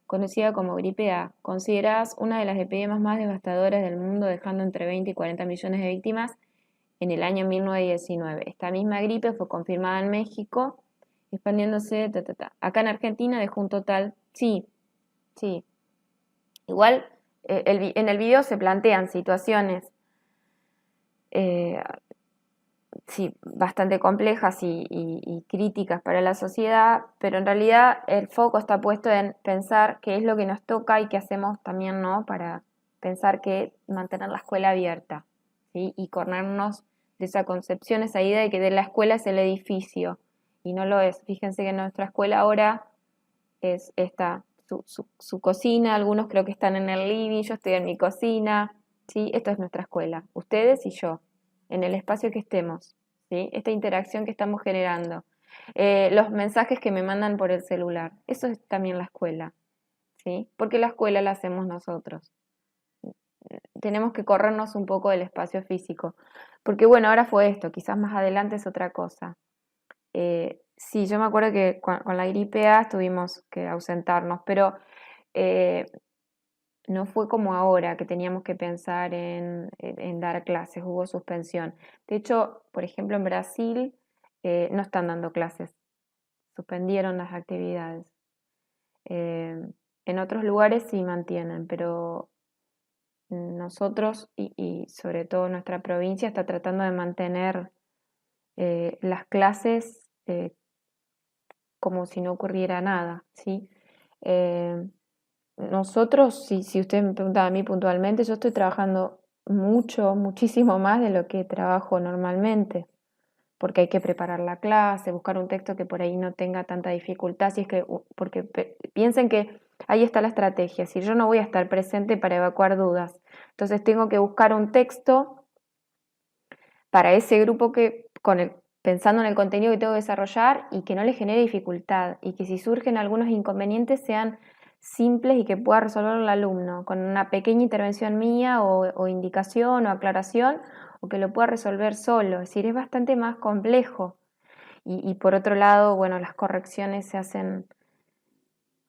conocida como gripe A, consideradas una de las epidemias más devastadoras del mundo, dejando entre 20 y 40 millones de víctimas en el año 1919. Esta misma gripe fue confirmada en México, expandiéndose, acá en Argentina dejó un total, sí, igual en el video se plantean situaciones sí, bastante complejas y críticas para la sociedad, pero en realidad el foco está puesto en pensar qué es lo que nos toca y qué hacemos también, ¿no? Para pensar que mantener la escuela abierta, ¿sí? Y corrernos de esa concepción, esa idea de que de la escuela es el edificio, y no lo es. Fíjense que nuestra escuela ahora es su cocina, algunos creo que están en el living, yo estoy en mi cocina, ¿sí? Esto es nuestra escuela, ustedes y yo, en el espacio que estemos, ¿sí? Esta interacción que estamos generando. Los mensajes que me mandan por el celular, eso es también la escuela, ¿sí? Porque la escuela la hacemos nosotros. Tenemos que corrernos un poco del espacio físico, porque bueno, ahora fue esto, quizás más adelante es otra cosa. Sí, yo me acuerdo que con la gripe A tuvimos que ausentarnos, pero no fue como ahora que teníamos que pensar en dar clases, hubo suspensión. De hecho, por ejemplo, en Brasil no están dando clases, suspendieron las actividades. En otros lugares sí mantienen, pero nosotros y sobre todo nuestra provincia está tratando de mantener las clases como si no ocurriera nada, ¿sí? Nosotros, si usted me pregunta a mí puntualmente, yo estoy trabajando muchísimo más de lo que trabajo normalmente, porque hay que preparar la clase, buscar un texto que por ahí no tenga tanta dificultad, si es que, porque piensen que ahí está la estrategia, si yo no voy a estar presente para evacuar dudas, entonces tengo que buscar un texto para ese grupo pensando en el contenido que tengo que desarrollar y que no le genere dificultad y que si surgen algunos inconvenientes sean simples y que pueda resolver el alumno con una pequeña intervención mía o indicación o aclaración o que lo pueda resolver solo, es decir, es bastante más complejo y por otro lado, bueno, las correcciones se hacen,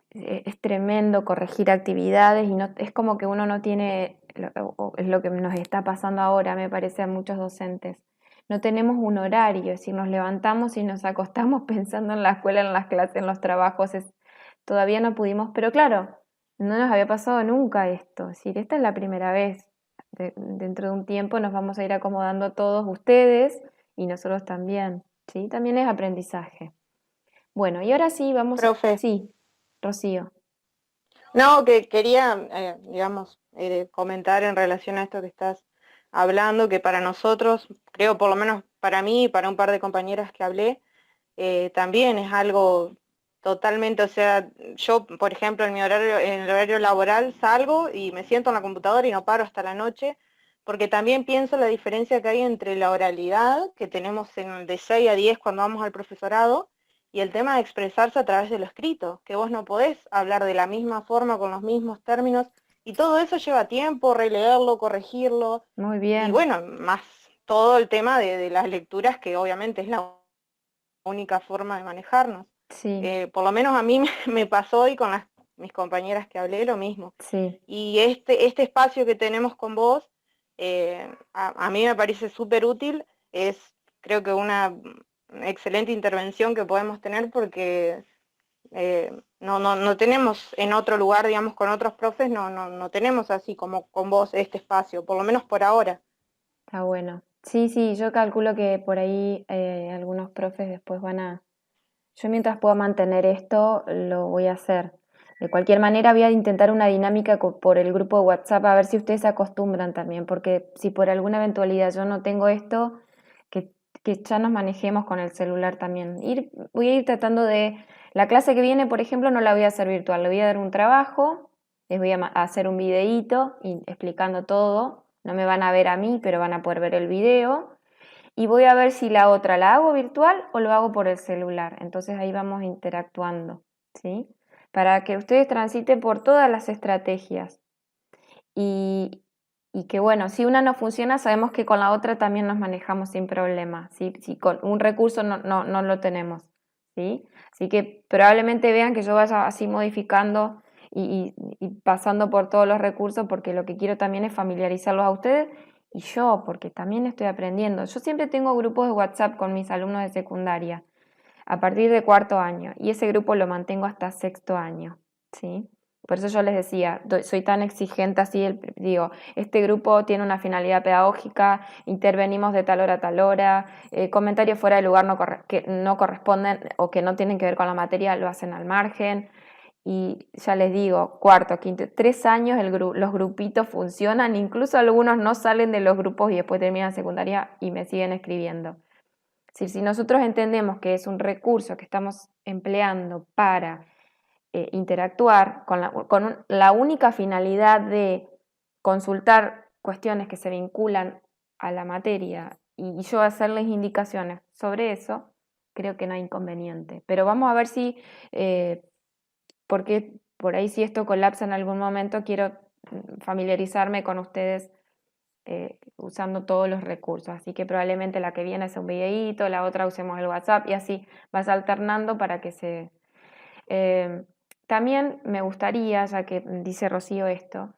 es tremendo corregir actividades y no, es como que uno no tiene, es lo que nos está pasando ahora, me parece a muchos docentes. No tenemos un horario, es decir, nos levantamos y nos acostamos pensando en la escuela, en las clases, en los trabajos. todavía no pudimos, pero claro, no nos había pasado nunca esto, es decir, esta es la primera vez. Dentro de un tiempo nos vamos a ir acomodando todos ustedes y nosotros también, ¿sí? También es aprendizaje. Bueno, y ahora sí vamos, Profe, sí, Rocío. no, que quería, digamos, comentar en relación a esto que estás hablando, que para nosotros, creo por lo menos para mí y para un par de compañeras que hablé, también es algo totalmente, o sea, yo, por ejemplo, en el horario laboral salgo y me siento en la computadora y no paro hasta la noche, porque también pienso la diferencia que hay entre la oralidad que tenemos de 6 a 10 cuando vamos al profesorado y el tema de expresarse a través de lo escrito, que vos no podés hablar de la misma forma, con los mismos términos, y todo eso lleva tiempo, releerlo, corregirlo, Muy y bien, bueno, más todo el tema de las lecturas, que obviamente es la única forma de manejarnos. sí, Por lo menos a mí me pasó hoy con mis compañeras que hablé lo mismo. sí. Y este espacio que tenemos con vos, a mí me parece súper útil, es creo que una excelente intervención que podemos tener porque no tenemos en otro lugar, digamos, con otros profes, no tenemos así como con vos este espacio, por lo menos por ahora. Está bueno. Sí, sí, yo calculo que por ahí algunos profes después van a... Yo mientras pueda mantener esto, lo voy a hacer. De cualquier manera, voy a intentar una dinámica por el grupo de WhatsApp a ver si ustedes se acostumbran también, porque si por alguna eventualidad yo no tengo esto, que, que ya nos manejemos con el celular también. Voy a ir tratando de... La clase que viene, por ejemplo, no la voy a hacer virtual, le voy a dar un trabajo, les voy a hacer un videíto explicando todo. No me van a ver a mí, pero van a poder ver el video. Y voy a ver si la otra la hago virtual o lo hago por el celular. Entonces ahí vamos interactuando, ¿sí? Para que ustedes transiten por todas las estrategias. Y, y que bueno, si una no funciona, sabemos que con la otra también nos manejamos sin problema, ¿sí? Si con un recurso no lo tenemos, ¿sí? Así que probablemente vean que yo vaya así modificando y pasando por todos los recursos porque lo que quiero también es familiarizarlos a ustedes y yo, porque también estoy aprendiendo. Yo siempre tengo grupos de WhatsApp con mis alumnos de secundaria a partir de cuarto año y ese grupo lo mantengo hasta sexto año, ¿sí? Por eso yo les decía, soy tan exigente así, digo, este grupo tiene una finalidad pedagógica, intervenimos de tal hora a tal hora, comentarios fuera de lugar que no corresponden o que no tienen que ver con la materia lo hacen al margen. Y ya les digo, cuarto, quinto, 3 años los grupitos funcionan, incluso algunos no salen de los grupos y después terminan secundaria y me siguen escribiendo. Si nosotros entendemos que es un recurso que estamos empleando para interactuar con la única finalidad de consultar cuestiones que se vinculan a la materia y yo hacerles indicaciones sobre eso, creo que no hay inconveniente. Pero vamos a ver si, porque por ahí si esto colapsa en algún momento, quiero familiarizarme con ustedes usando todos los recursos. Así que probablemente la que viene sea un videíto, la otra usemos el WhatsApp y así vas alternando para que se... también me gustaría, ya que dice Rocío esto,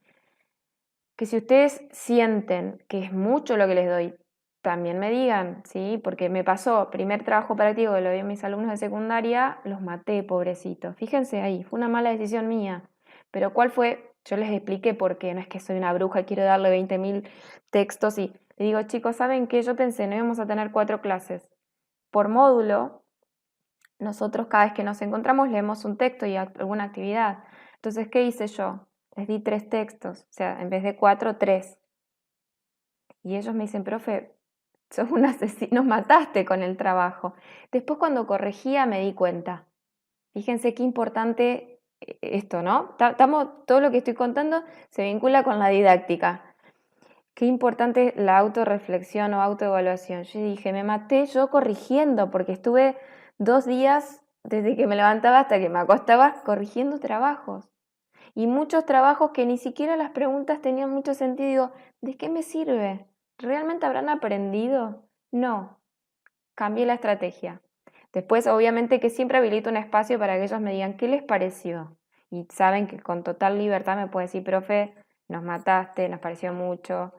que si ustedes sienten que es mucho lo que les doy, también me digan, ¿sí? Porque me pasó, primer trabajo práctico que lo di a mis alumnos de secundaria, los maté, pobrecitos. Fíjense ahí, fue una mala decisión mía. Pero ¿cuál fue? Yo les expliqué por qué, no es que soy una bruja y quiero darle 20.000 textos y le digo, chicos, ¿saben qué? Yo pensé, no íbamos a tener 4 clases. Por módulo, nosotros cada vez que nos encontramos leemos un texto y alguna actividad. Entonces, ¿qué hice yo? Les di 3 textos, o sea, en vez de 4, 3. Y ellos me dicen, profe, sos un asesino, nos mataste con el trabajo. Después cuando corregía me di cuenta. Fíjense qué importante esto, ¿no? Todo lo que estoy contando se vincula con la didáctica. Qué importante la autorreflexión o autoevaluación. Yo dije, me maté yo corrigiendo porque estuve 2 días desde que me levantaba hasta que me acostaba corrigiendo trabajos. Y muchos trabajos que ni siquiera las preguntas tenían mucho sentido. Digo, ¿de qué me sirve? ¿Realmente habrán aprendido? No, cambié la estrategia. Después, obviamente, que siempre habilito un espacio para que ellos me digan qué les pareció. Y saben que con total libertad me pueden decir, profe, nos mataste, nos pareció mucho.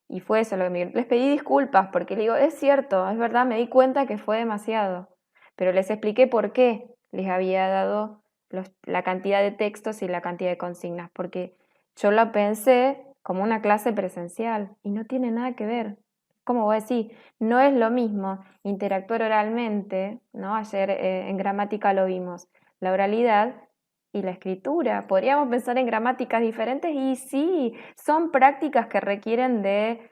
Y fue eso lo que les pedí disculpas, porque le digo, es cierto, es verdad, me di cuenta que fue demasiado. Pero les expliqué por qué les había dado la cantidad de textos y la cantidad de consignas, porque yo lo pensé como una clase presencial y no tiene nada que ver. Como vos decís, no es lo mismo interactuar oralmente, ¿no? Ayer en gramática lo vimos, la oralidad y la escritura. Podríamos pensar en gramáticas diferentes y sí, son prácticas que requieren de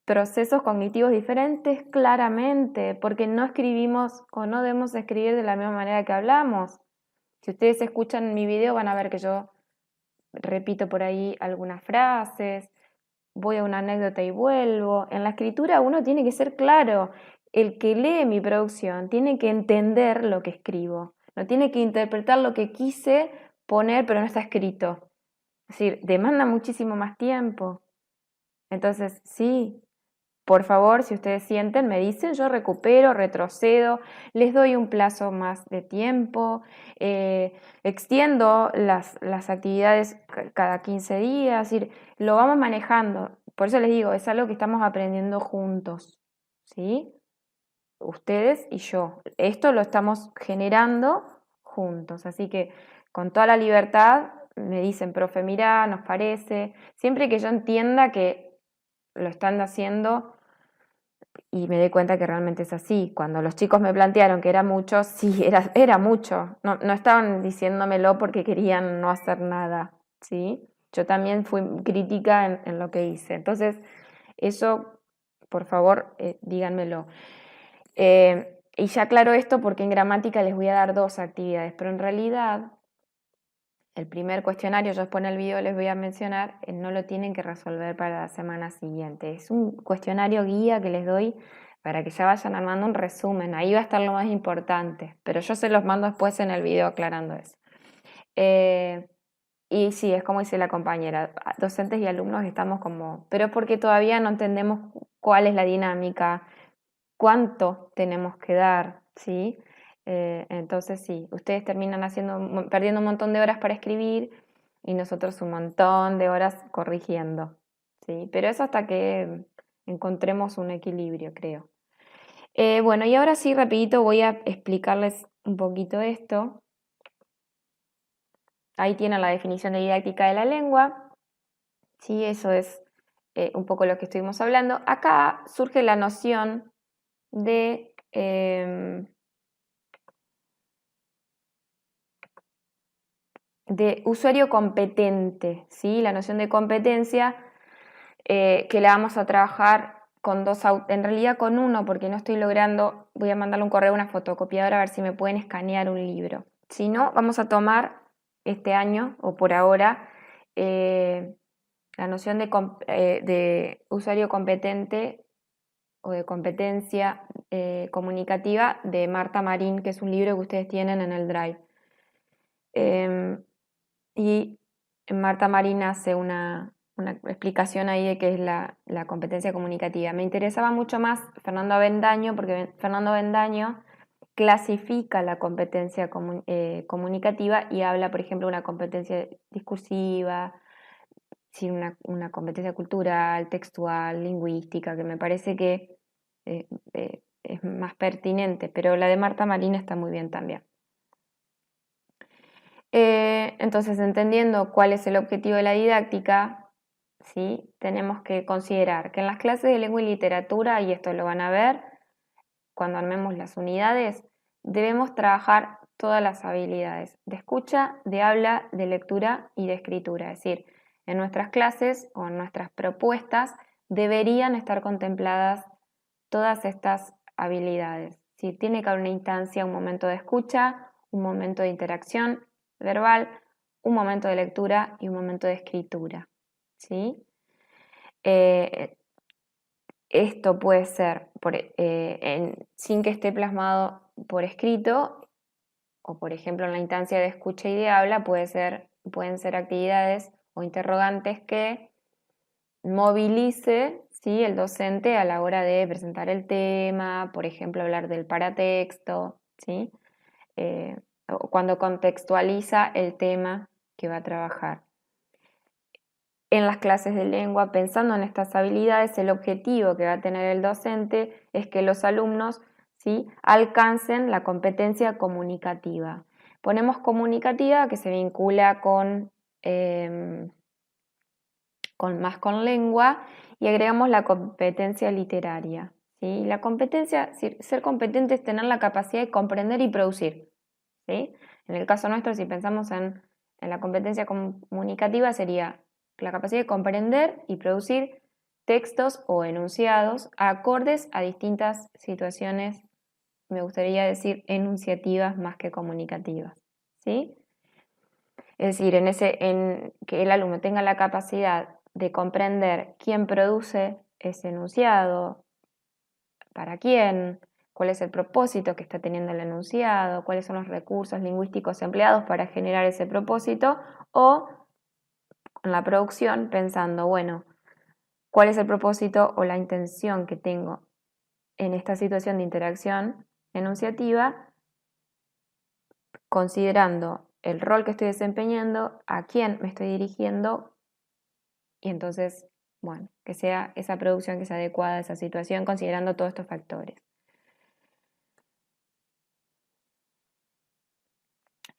procesos cognitivos diferentes claramente, porque no escribimos o no debemos escribir de la misma manera que hablamos. Si ustedes escuchan mi video van a ver que yo repito por ahí algunas frases, voy a una anécdota y vuelvo. En la escritura uno tiene que ser claro. El que lee mi producción tiene que entender lo que escribo, no tiene que interpretar lo que quise poner pero no está escrito. Es decir, demanda muchísimo más tiempo. Entonces, sí, por favor, si ustedes sienten, me dicen, yo recupero, retrocedo, les doy un plazo más de tiempo, extiendo las actividades cada 15 días, es decir, lo vamos manejando. Por eso les digo, es algo que estamos aprendiendo juntos, ¿sí? Ustedes y yo. Esto lo estamos generando juntos, así que con toda la libertad me dicen, profe, mira, nos parece, siempre que yo entienda que lo están haciendo y me di cuenta que realmente es así. Cuando los chicos me plantearon que era mucho, sí, era mucho. No estaban diciéndomelo porque querían no hacer nada, ¿sí? Yo también fui crítica en lo que hice. Entonces, eso, por favor, díganmelo. Y ya aclaro esto porque en gramática les voy a dar 2 actividades, pero en realidad el primer cuestionario, yo después en el video les voy a mencionar, no lo tienen que resolver para la semana siguiente. Es un cuestionario guía que les doy para que ya vayan armando un resumen. Ahí va a estar lo más importante, pero yo se los mando después en el video aclarando eso. Y sí, es como dice la compañera, docentes y alumnos estamos como, pero es porque todavía no entendemos cuál es la dinámica, cuánto tenemos que dar, ¿sí? Entonces sí, ustedes terminan perdiendo un montón de horas para escribir y nosotros un montón de horas corrigiendo, ¿sí? Pero eso hasta que encontremos un equilibrio, creo. Bueno, y ahora sí, rapidito voy a explicarles un poquito esto. Ahí tienen la definición de didáctica de la lengua, ¿sí? Eso es un poco lo que estuvimos hablando. Acá surge la noción de usuario competente, ¿sí? La noción de competencia que la vamos a trabajar con en realidad con uno, porque no estoy logrando, voy a mandarle un correo a una fotocopiadora a ver si me pueden escanear un libro. Si no, vamos a tomar este año, o por ahora, la noción de usuario competente o de competencia comunicativa de Marta Marín, que es un libro que ustedes tienen en el Drive. Y Marta Marín hace una explicación ahí de qué es la competencia comunicativa. Me interesaba mucho más Fernando Avendaño, porque Fernando Avendaño clasifica la competencia comunicativa y habla, por ejemplo, de una competencia discursiva, sí, una competencia cultural, textual, lingüística, que me parece que es más pertinente, pero la de Marta Marín está muy bien también. Entonces, entendiendo cuál es el objetivo de la didáctica, ¿sí? Tenemos que considerar que en las clases de lengua y literatura, y esto lo van a ver cuando armemos las unidades, debemos trabajar todas las habilidades de escucha, de habla, de lectura y de escritura. Es decir, en nuestras clases o en nuestras propuestas deberían estar contempladas todas estas habilidades. ¿Sí? Tiene que haber una instancia, un momento de escucha, un momento de interacción verbal, un momento de lectura y un momento de escritura, ¿sí? Esto puede ser sin que esté plasmado por escrito o, por ejemplo, en la instancia de escucha y de habla pueden ser actividades o interrogantes que movilice, ¿sí? El docente a la hora de presentar el tema, por ejemplo, hablar del paratexto, ¿sí? O cuando contextualiza el tema que va a trabajar. En las clases de lengua, pensando en estas habilidades, el objetivo que va a tener el docente es que los alumnos, ¿sí? alcancen la competencia comunicativa. Ponemos comunicativa, que se vincula más con lengua, y agregamos la competencia literaria. ¿Sí? La competencia, ser competente es tener la capacidad de comprender y producir. ¿Sí? En el caso nuestro, si pensamos en la competencia comunicativa, sería la capacidad de comprender y producir textos o enunciados acordes a distintas situaciones, me gustaría decir enunciativas más que comunicativas. ¿Sí? Es decir, en que el alumno tenga la capacidad de comprender quién produce ese enunciado, para quién, cuál es el propósito que está teniendo el enunciado, cuáles son los recursos lingüísticos empleados para generar ese propósito, o en la producción pensando, bueno, cuál es el propósito o la intención que tengo en esta situación de interacción enunciativa, considerando el rol que estoy desempeñando, a quién me estoy dirigiendo, y entonces, bueno, que sea esa producción que sea adecuada a esa situación, considerando todos estos factores.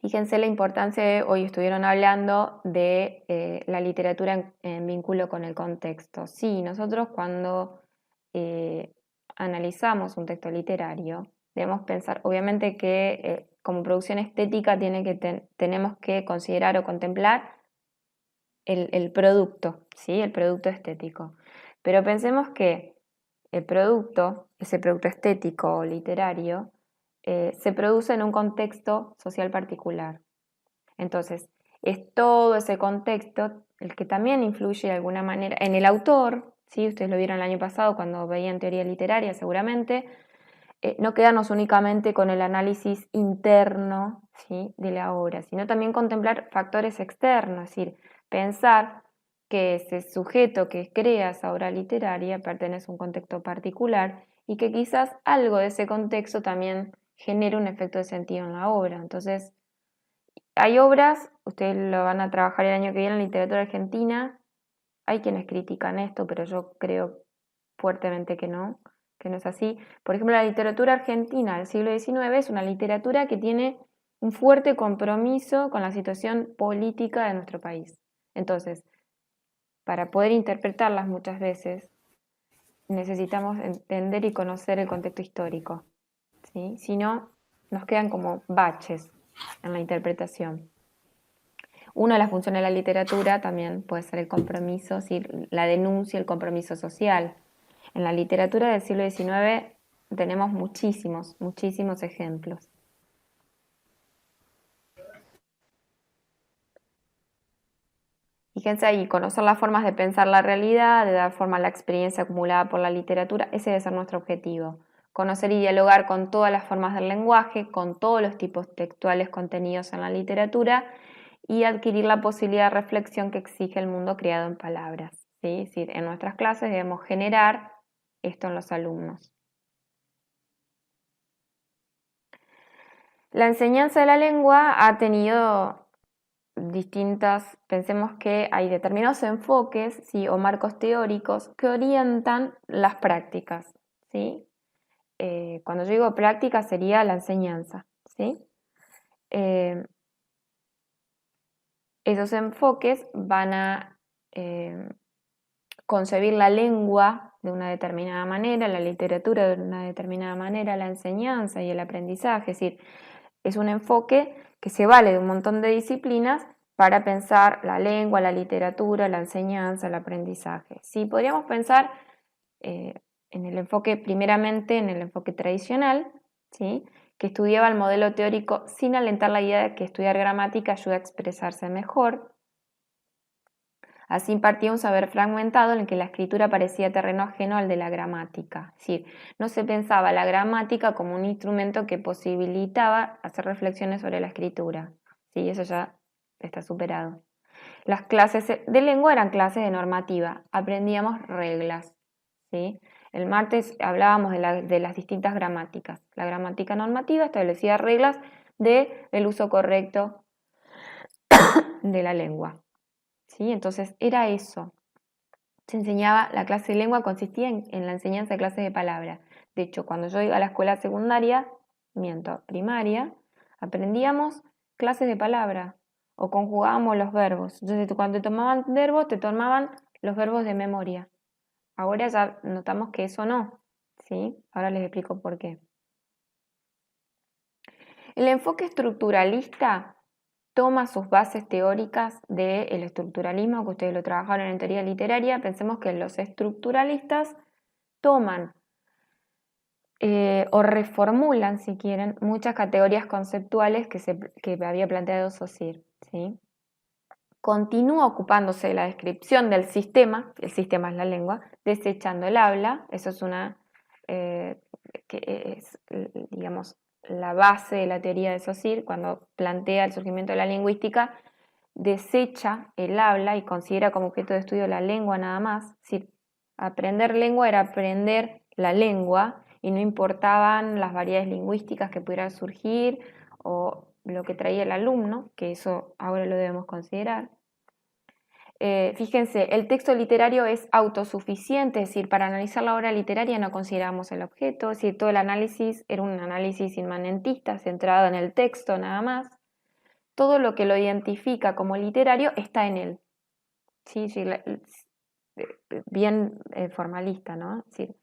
Fíjense la importancia de, hoy estuvieron hablando de la literatura en vínculo con el contexto. Sí, nosotros cuando analizamos un texto literario, debemos pensar, obviamente que como producción estética tenemos que considerar o contemplar el producto, ¿sí? El producto estético. Pero pensemos que el producto, ese producto estético o literario, se produce en un contexto social particular. Entonces, es todo ese contexto el que también influye de alguna manera en el autor, ¿sí? Ustedes lo vieron el año pasado cuando veían teoría literaria seguramente, no quedarnos únicamente con el análisis interno, ¿sí? De la obra, sino también contemplar factores externos, es decir, pensar que ese sujeto que crea esa obra literaria pertenece a un contexto particular y que quizás algo de ese contexto también genere un efecto de sentido en la obra. Entonces, hay obras, ustedes lo van a trabajar el año que viene en literatura argentina, hay quienes critican esto, pero yo creo fuertemente que no es así. Por ejemplo, la literatura argentina del siglo XIX es una literatura que tiene un fuerte compromiso con la situación política de nuestro país. Entonces, para poder interpretarlas muchas veces, necesitamos entender y conocer el contexto histórico, ¿sí? Si no, nos quedan como baches en la interpretación. Una de las funciones de la literatura también puede ser el compromiso, ¿sí? La denuncia, el compromiso social. En la literatura del siglo XIX tenemos muchísimos ejemplos. Fíjense ahí, conocer las formas de pensar la realidad, de dar forma a la experiencia acumulada por la literatura, ese debe ser nuestro objetivo. Conocer y dialogar con todas las formas del lenguaje, con todos los tipos textuales contenidos en la literatura y adquirir la posibilidad de reflexión que exige el mundo creado en palabras, ¿sí? Es decir, en nuestras clases debemos generar esto en los alumnos. La enseñanza de la lengua ha tenido pensemos que hay determinados enfoques, ¿sí? O marcos teóricos que orientan las prácticas, ¿sí? Cuando yo digo práctica sería la enseñanza, ¿sí? Esos enfoques van a concebir la lengua de una determinada manera, la literatura de una determinada manera, la enseñanza y el aprendizaje, es decir, es un enfoque que se vale de un montón de disciplinas para pensar la lengua, la literatura, la enseñanza, el aprendizaje. Sí, podríamos pensar primeramente en el enfoque tradicional, ¿sí? Que estudiaba el modelo teórico sin alentar la idea de que estudiar gramática ayuda a expresarse mejor. Así impartía un saber fragmentado en el que la escritura parecía terreno ajeno al de la gramática. Es decir, no se pensaba la gramática como un instrumento que posibilitaba hacer reflexiones sobre la escritura. Sí, eso ya está superado. Las clases de lengua eran clases de normativa, aprendíamos reglas. ¿Sí? El martes hablábamos de las distintas gramáticas. La gramática normativa establecía reglas del uso correcto de la lengua. ¿Sí? Entonces era eso. Se enseñaba, la clase de lengua consistía en la enseñanza de clases de palabra. De hecho, cuando yo iba a la escuela secundaria, primaria, aprendíamos clases de palabra o conjugábamos los verbos. Entonces, cuando te tomaban verbos, te tomaban los verbos de memoria. Ahora ya notamos que eso no, ¿sí? Ahora les explico por qué. El enfoque estructuralista toma sus bases teóricas del estructuralismo, que ustedes lo trabajaron en teoría literaria. Pensemos que los estructuralistas toman o reformulan, si quieren, muchas categorías conceptuales que había planteado Saussure, ¿sí? Continúa ocupándose de la descripción del sistema, el sistema es la lengua, desechando el habla, eso es digamos, la base de la teoría de Saussure, cuando plantea el surgimiento de la lingüística, desecha el habla y considera como objeto de estudio la lengua nada más. Es decir, aprender lengua era aprender la lengua y no importaban las variedades lingüísticas que pudieran surgir o lo que traía el alumno, que eso ahora lo debemos considerar. Fíjense, el texto literario es autosuficiente, es decir, para analizar la obra literaria no consideramos el objeto, es decir, todo el análisis era un análisis inmanentista, centrado en el texto nada más. Todo lo que lo identifica como literario está en él. Sí, sí, bien formalista, ¿no? Es decir,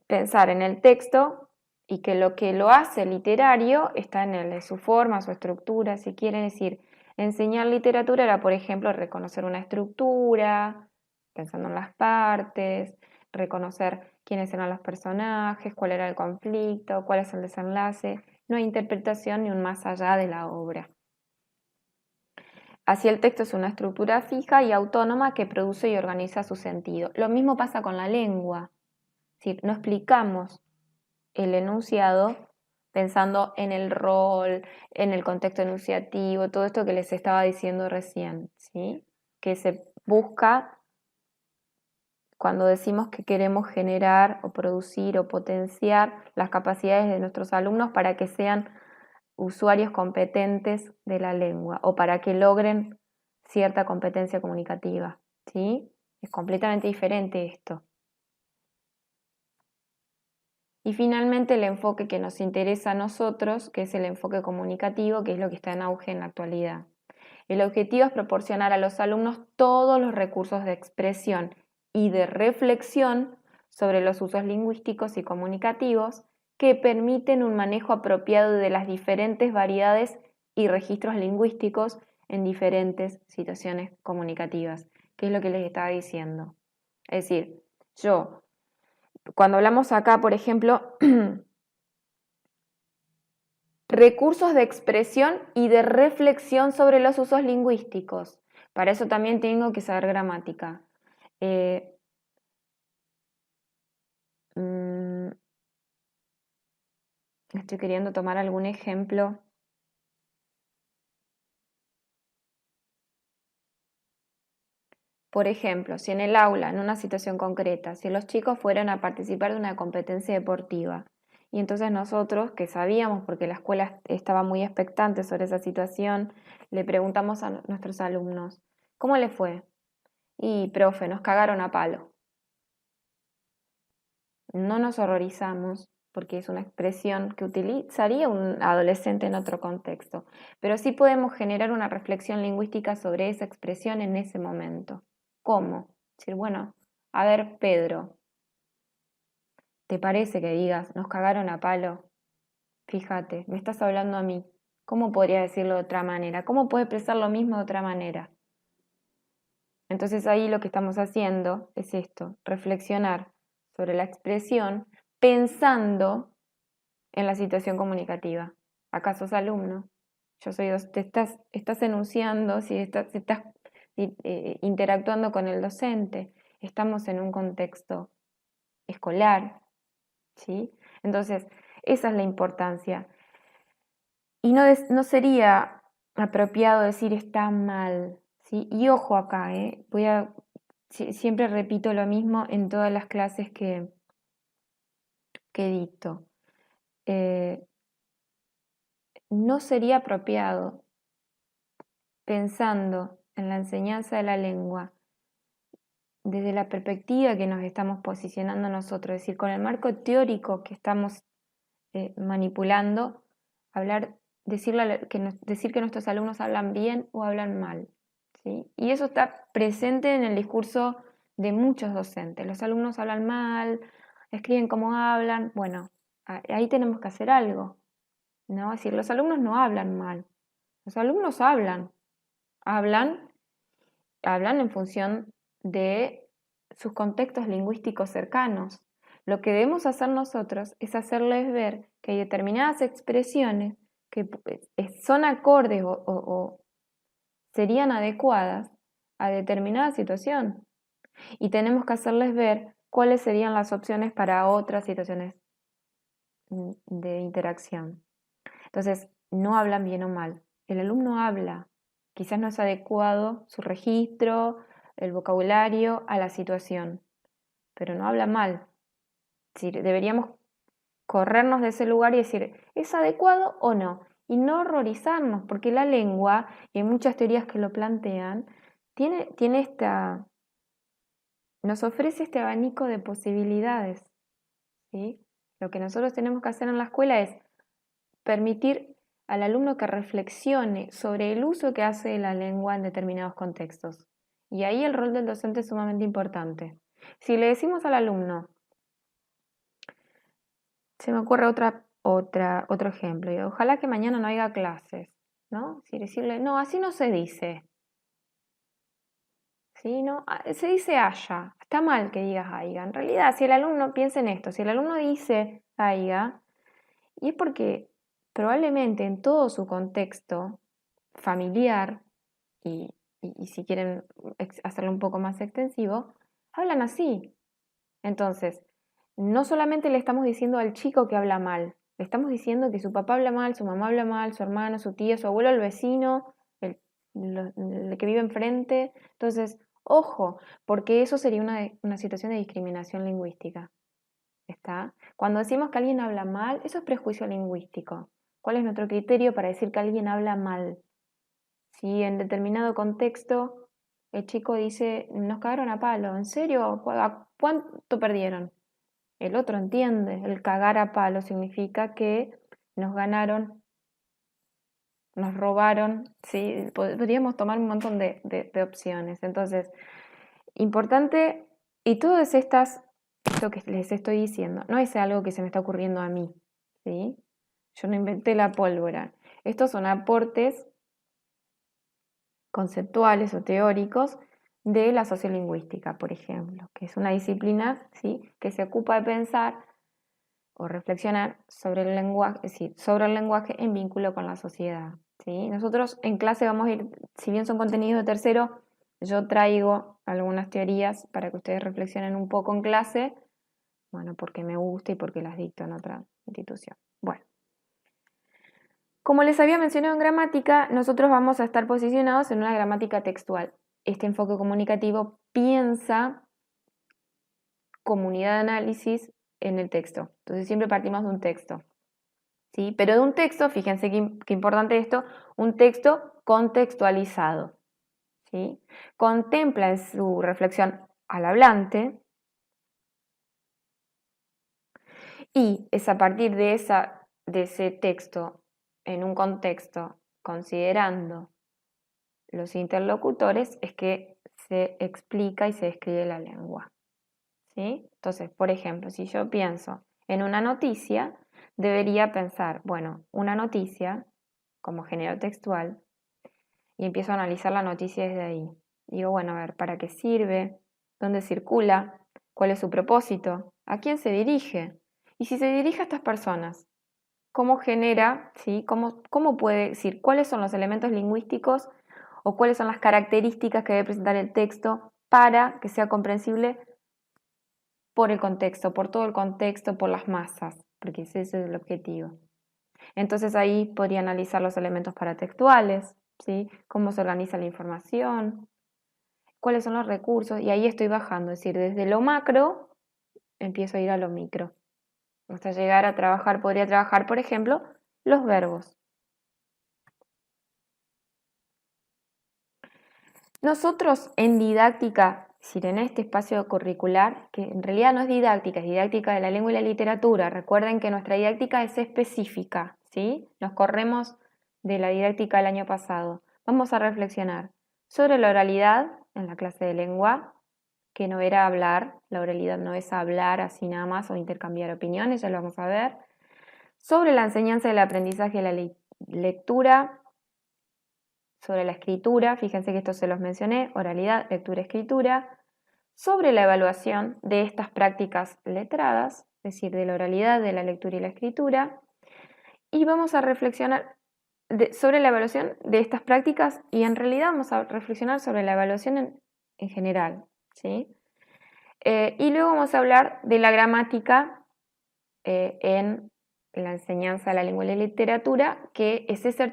pensar en el texto y que lo hace literario está en él, en su forma, su estructura, si quieren decir. Enseñar literatura era, por ejemplo, reconocer una estructura, pensando en las partes, reconocer quiénes eran los personajes, cuál era el conflicto, cuál es el desenlace. No hay interpretación ni un más allá de la obra. Así el texto es una estructura fija y autónoma que produce y organiza su sentido. Lo mismo pasa con la lengua. ¿Sí? No explicamos el enunciado pensando en el rol, en el contexto enunciativo, todo esto que les estaba diciendo recién, ¿sí? Que se busca cuando decimos que queremos generar o producir o potenciar las capacidades de nuestros alumnos para que sean usuarios competentes de la lengua o para que logren cierta competencia comunicativa, ¿sí? Es completamente diferente esto. Y finalmente el enfoque que nos interesa a nosotros, que es el enfoque comunicativo, que es lo que está en auge en la actualidad. El objetivo es proporcionar a los alumnos todos los recursos de expresión y de reflexión sobre los usos lingüísticos y comunicativos que permiten un manejo apropiado de las diferentes variedades y registros lingüísticos en diferentes situaciones comunicativas, que es lo que les estaba diciendo. Es decir, cuando hablamos acá, por ejemplo, recursos de expresión y de reflexión sobre los usos lingüísticos. Para eso también tengo que saber gramática. Estoy queriendo tomar algún ejemplo. Por ejemplo, si en el aula, en una situación concreta, si los chicos fueran a participar de una competencia deportiva, y entonces nosotros, que sabíamos, porque la escuela estaba muy expectante sobre esa situación, le preguntamos a nuestros alumnos, ¿cómo les fue? Y, profe, nos cagaron a palo. No nos horrorizamos, porque es una expresión que utilizaría un adolescente en otro contexto, pero sí podemos generar una reflexión lingüística sobre esa expresión en ese momento. ¿Cómo? Decir, bueno, a ver, Pedro, ¿te parece que digas, nos cagaron a palo? Fíjate, me estás hablando a mí. ¿Cómo podría decirlo de otra manera? ¿Cómo puedo expresar lo mismo de otra manera? Entonces ahí lo que estamos haciendo es esto, reflexionar sobre la expresión pensando en la situación comunicativa. ¿Acaso sos alumno? Yo soy estás enunciando, si estás interactuando con el docente, estamos en un contexto escolar, ¿sí? Entonces, esa es la importancia. Y no sería apropiado decir está mal, ¿sí? Y ojo acá, siempre repito lo mismo en todas las clases que dicto. No sería apropiado, pensando en la enseñanza de la lengua, desde la perspectiva que nos estamos posicionando nosotros, es decir, con el marco teórico que estamos manipulando, hablar decir que nuestros alumnos hablan bien o hablan mal, ¿sí? Y eso está presente en el discurso de muchos docentes. Los alumnos hablan mal, escriben como hablan. Bueno, ahí tenemos que hacer algo, ¿no? Es decir, los alumnos no hablan mal, los alumnos hablan en función de sus contextos lingüísticos cercanos. Lo que debemos hacer nosotros es hacerles ver que hay determinadas expresiones que son acordes o serían adecuadas a determinada situación. Y tenemos que hacerles ver cuáles serían las opciones para otras situaciones de interacción. Entonces, no hablan bien o mal. El alumno habla. Quizás no es adecuado su registro, el vocabulario a la situación, pero no habla mal. Es decir, deberíamos corrernos de ese lugar y decir, ¿es adecuado o no? Y no horrorizarnos, porque la lengua, y hay muchas teorías que lo plantean, nos ofrece este abanico de posibilidades, ¿sí? Lo que nosotros tenemos que hacer en la escuela es permitir al alumno que reflexione sobre el uso que hace de la lengua en determinados contextos. Y ahí el rol del docente es sumamente importante. Si le decimos al alumno, se me ocurre otro ejemplo, y ojalá que mañana no haya clases, ¿no? Si decirle, no, así no se dice. ¿Sí? ¿No? Se dice haya, está mal que digas haya. En realidad, si el alumno piensa en esto, si el alumno dice haya, y es porque probablemente en todo su contexto familiar, y si quieren hacerlo un poco más extensivo, hablan así. Entonces, no solamente le estamos diciendo al chico que habla mal, le estamos diciendo que su papá habla mal, su mamá habla mal, su hermano, su tío, su abuelo, el vecino, el que vive enfrente. Entonces, ojo, porque eso sería una situación de discriminación lingüística. ¿Está? Cuando decimos que alguien habla mal, eso es prejuicio lingüístico. ¿Cuál es nuestro criterio para decir que alguien habla mal? Si en determinado contexto el chico dice, nos cagaron a palo, ¿en serio? ¿Cuánto perdieron? El otro entiende, el cagar a palo significa que nos ganaron, nos robaron, ¿sí? Podríamos tomar un montón de opciones. Entonces, importante, y todas esto que les estoy diciendo, no es algo que se me está ocurriendo a mí, ¿sí? Yo no inventé la pólvora. Estos son aportes conceptuales o teóricos de la sociolingüística, por ejemplo, que es una disciplina, ¿sí?, que se ocupa de pensar o reflexionar sobre el lenguaje, es decir, sobre el lenguaje en vínculo con la sociedad, ¿sí? Nosotros en clase vamos a ir, si bien son contenidos de tercero, yo traigo algunas teorías para que ustedes reflexionen un poco en clase, bueno, porque me gusta y porque las dicto en otra institución. Bueno. Como les había mencionado en gramática, nosotros vamos a estar posicionados en una gramática textual. Este enfoque comunicativo piensa comunidad de análisis en el texto. Entonces siempre partimos de un texto, ¿sí? Pero de un texto, fíjense qué importante esto, un texto contextualizado, ¿sí? Contempla en su reflexión al hablante y es a partir de ese texto en un contexto, considerando los interlocutores, es que se explica y se describe la lengua, ¿sí? Entonces, por ejemplo, si yo pienso en una noticia, debería pensar, bueno, una noticia como género textual, y empiezo a analizar la noticia desde ahí. Digo, bueno, a ver, ¿para qué sirve? ¿Dónde circula? ¿Cuál es su propósito? ¿A quién se dirige? Y si se dirige a estas personas, ¿cómo genera, ¿sí? ¿Cómo puede decir cuáles son los elementos lingüísticos o cuáles son las características que debe presentar el texto para que sea comprensible por el contexto, por todo el contexto, por las masas? Porque ese es el objetivo. Entonces ahí podría analizar los elementos paratextuales, ¿sí? Cómo se organiza la información, cuáles son los recursos, y ahí estoy bajando, es decir, desde lo macro empiezo a ir a lo micro. Hasta llegar a trabajar, podría trabajar, por ejemplo, los verbos. Nosotros en didáctica, es decir, en este espacio curricular, que en realidad no es didáctica, es didáctica de la lengua y la literatura, recuerden que nuestra didáctica es específica, ¿sí? Nos corremos de la didáctica del año pasado. Vamos a reflexionar sobre la oralidad en la clase de lengua, que no era hablar, la oralidad no es hablar así nada más o intercambiar opiniones, ya lo vamos a ver. Sobre la enseñanza del aprendizaje de la lectura, sobre la escritura, fíjense que esto se los mencioné, oralidad, lectura, escritura. Sobre la evaluación de estas prácticas letradas, es decir, de la oralidad, de la lectura y la escritura. Y vamos a reflexionar sobre la evaluación de estas prácticas y en realidad vamos a reflexionar sobre la evaluación en general, ¿sí? Y luego vamos a hablar de la gramática en la enseñanza de la lengua y la literatura, que es ese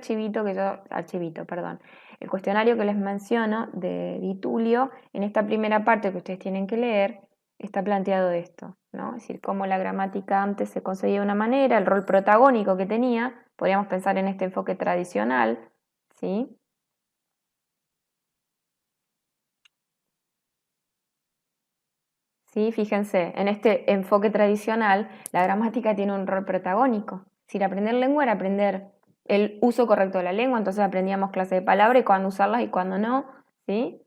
el cuestionario que les menciono de Di Tullio, en esta primera parte que ustedes tienen que leer, está planteado esto, ¿no? Es decir, cómo la gramática antes se concebía de una manera, el rol protagónico que tenía, podríamos pensar en este enfoque tradicional, ¿sí? ¿Sí? Fíjense, en este enfoque tradicional, la gramática tiene un rol protagónico. Es decir, aprender lengua era aprender el uso correcto de la lengua, entonces aprendíamos clase de palabras y cuándo usarlas y cuándo no, ¿sí?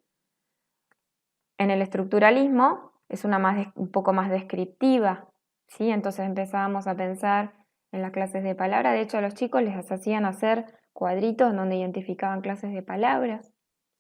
En el estructuralismo es un poco más descriptiva, ¿sí? Entonces empezábamos a pensar en las clases de palabras. De hecho, a los chicos les hacían hacer cuadritos donde identificaban clases de palabras,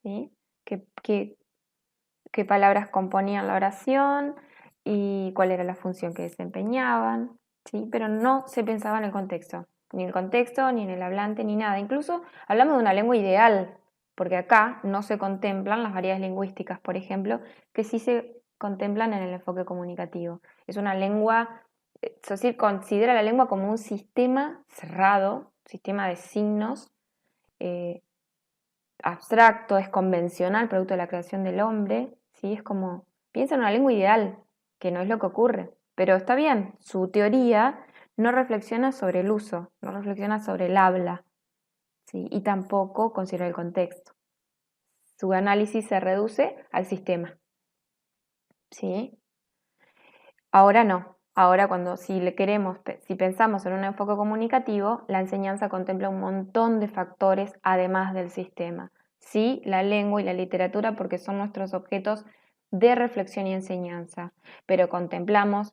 ¿sí? Qué palabras componían la oración y cuál era la función que desempeñaban, ¿sí? Pero no se pensaba en el contexto, ni en el contexto, ni en el hablante, ni nada. Incluso hablamos de una lengua ideal, porque acá no se contemplan las variedades lingüísticas, por ejemplo, que sí se contemplan en el enfoque comunicativo. Es una lengua, es decir, considera la lengua como un sistema cerrado, sistema de signos, abstracto, es convencional, producto de la creación del hombre, ¿sí? Es como, piensa en una lengua ideal, que no es lo que ocurre, pero está bien, su teoría no reflexiona sobre el uso, no reflexiona sobre el habla, ¿sí? Y tampoco considera el contexto. Su análisis se reduce al sistema, ¿sí? Ahora no. Ahora si pensamos en un enfoque comunicativo, la enseñanza contempla un montón de factores además del sistema. Sí, la lengua y la literatura porque son nuestros objetos de reflexión y enseñanza, pero contemplamos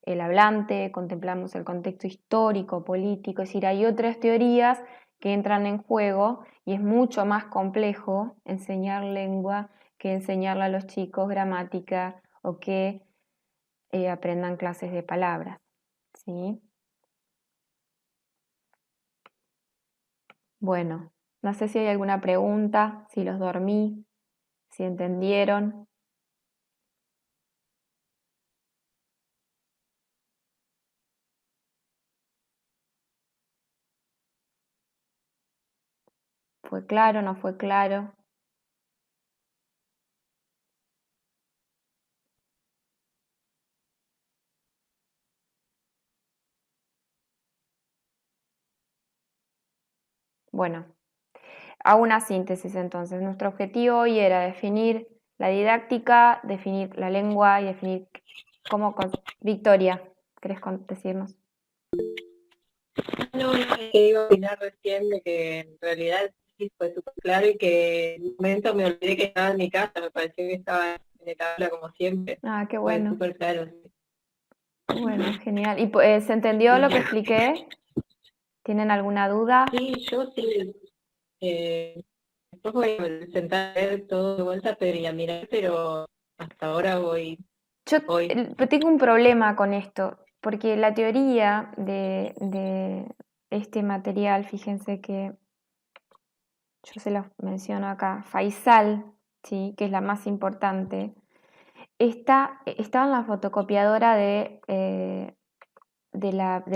el hablante, contemplamos el contexto histórico, político, es decir, hay otras teorías que entran en juego y es mucho más complejo enseñar lengua que enseñarle a los chicos gramática o que aprendan clases de palabras, ¿sí? Bueno, no sé si hay alguna pregunta, si los dormí, si entendieron. ¿Fue claro, no fue claro? Bueno, hago una síntesis entonces. Nuestro objetivo hoy era definir la didáctica, definir la lengua y definir cómo... Victoria, ¿querés decirnos? No, que iba a opinar recién de que en realidad sí fue súper claro y que en un momento me olvidé que estaba en mi casa, me pareció que estaba en el aula como siempre. Ah, qué Fue bueno. súper claro. Bueno, genial. ¿Y se entendió lo que expliqué? ¿Tienen alguna duda? Sí, yo sí. Después voy a sentar a ver todo de vuelta pero, y a mirar, pero hasta ahora voy. Pero tengo un problema con esto, porque la teoría de este material, fíjense que yo se los menciono acá, Faisal, ¿sí? Que es la más importante, estaba en la fotocopiadora del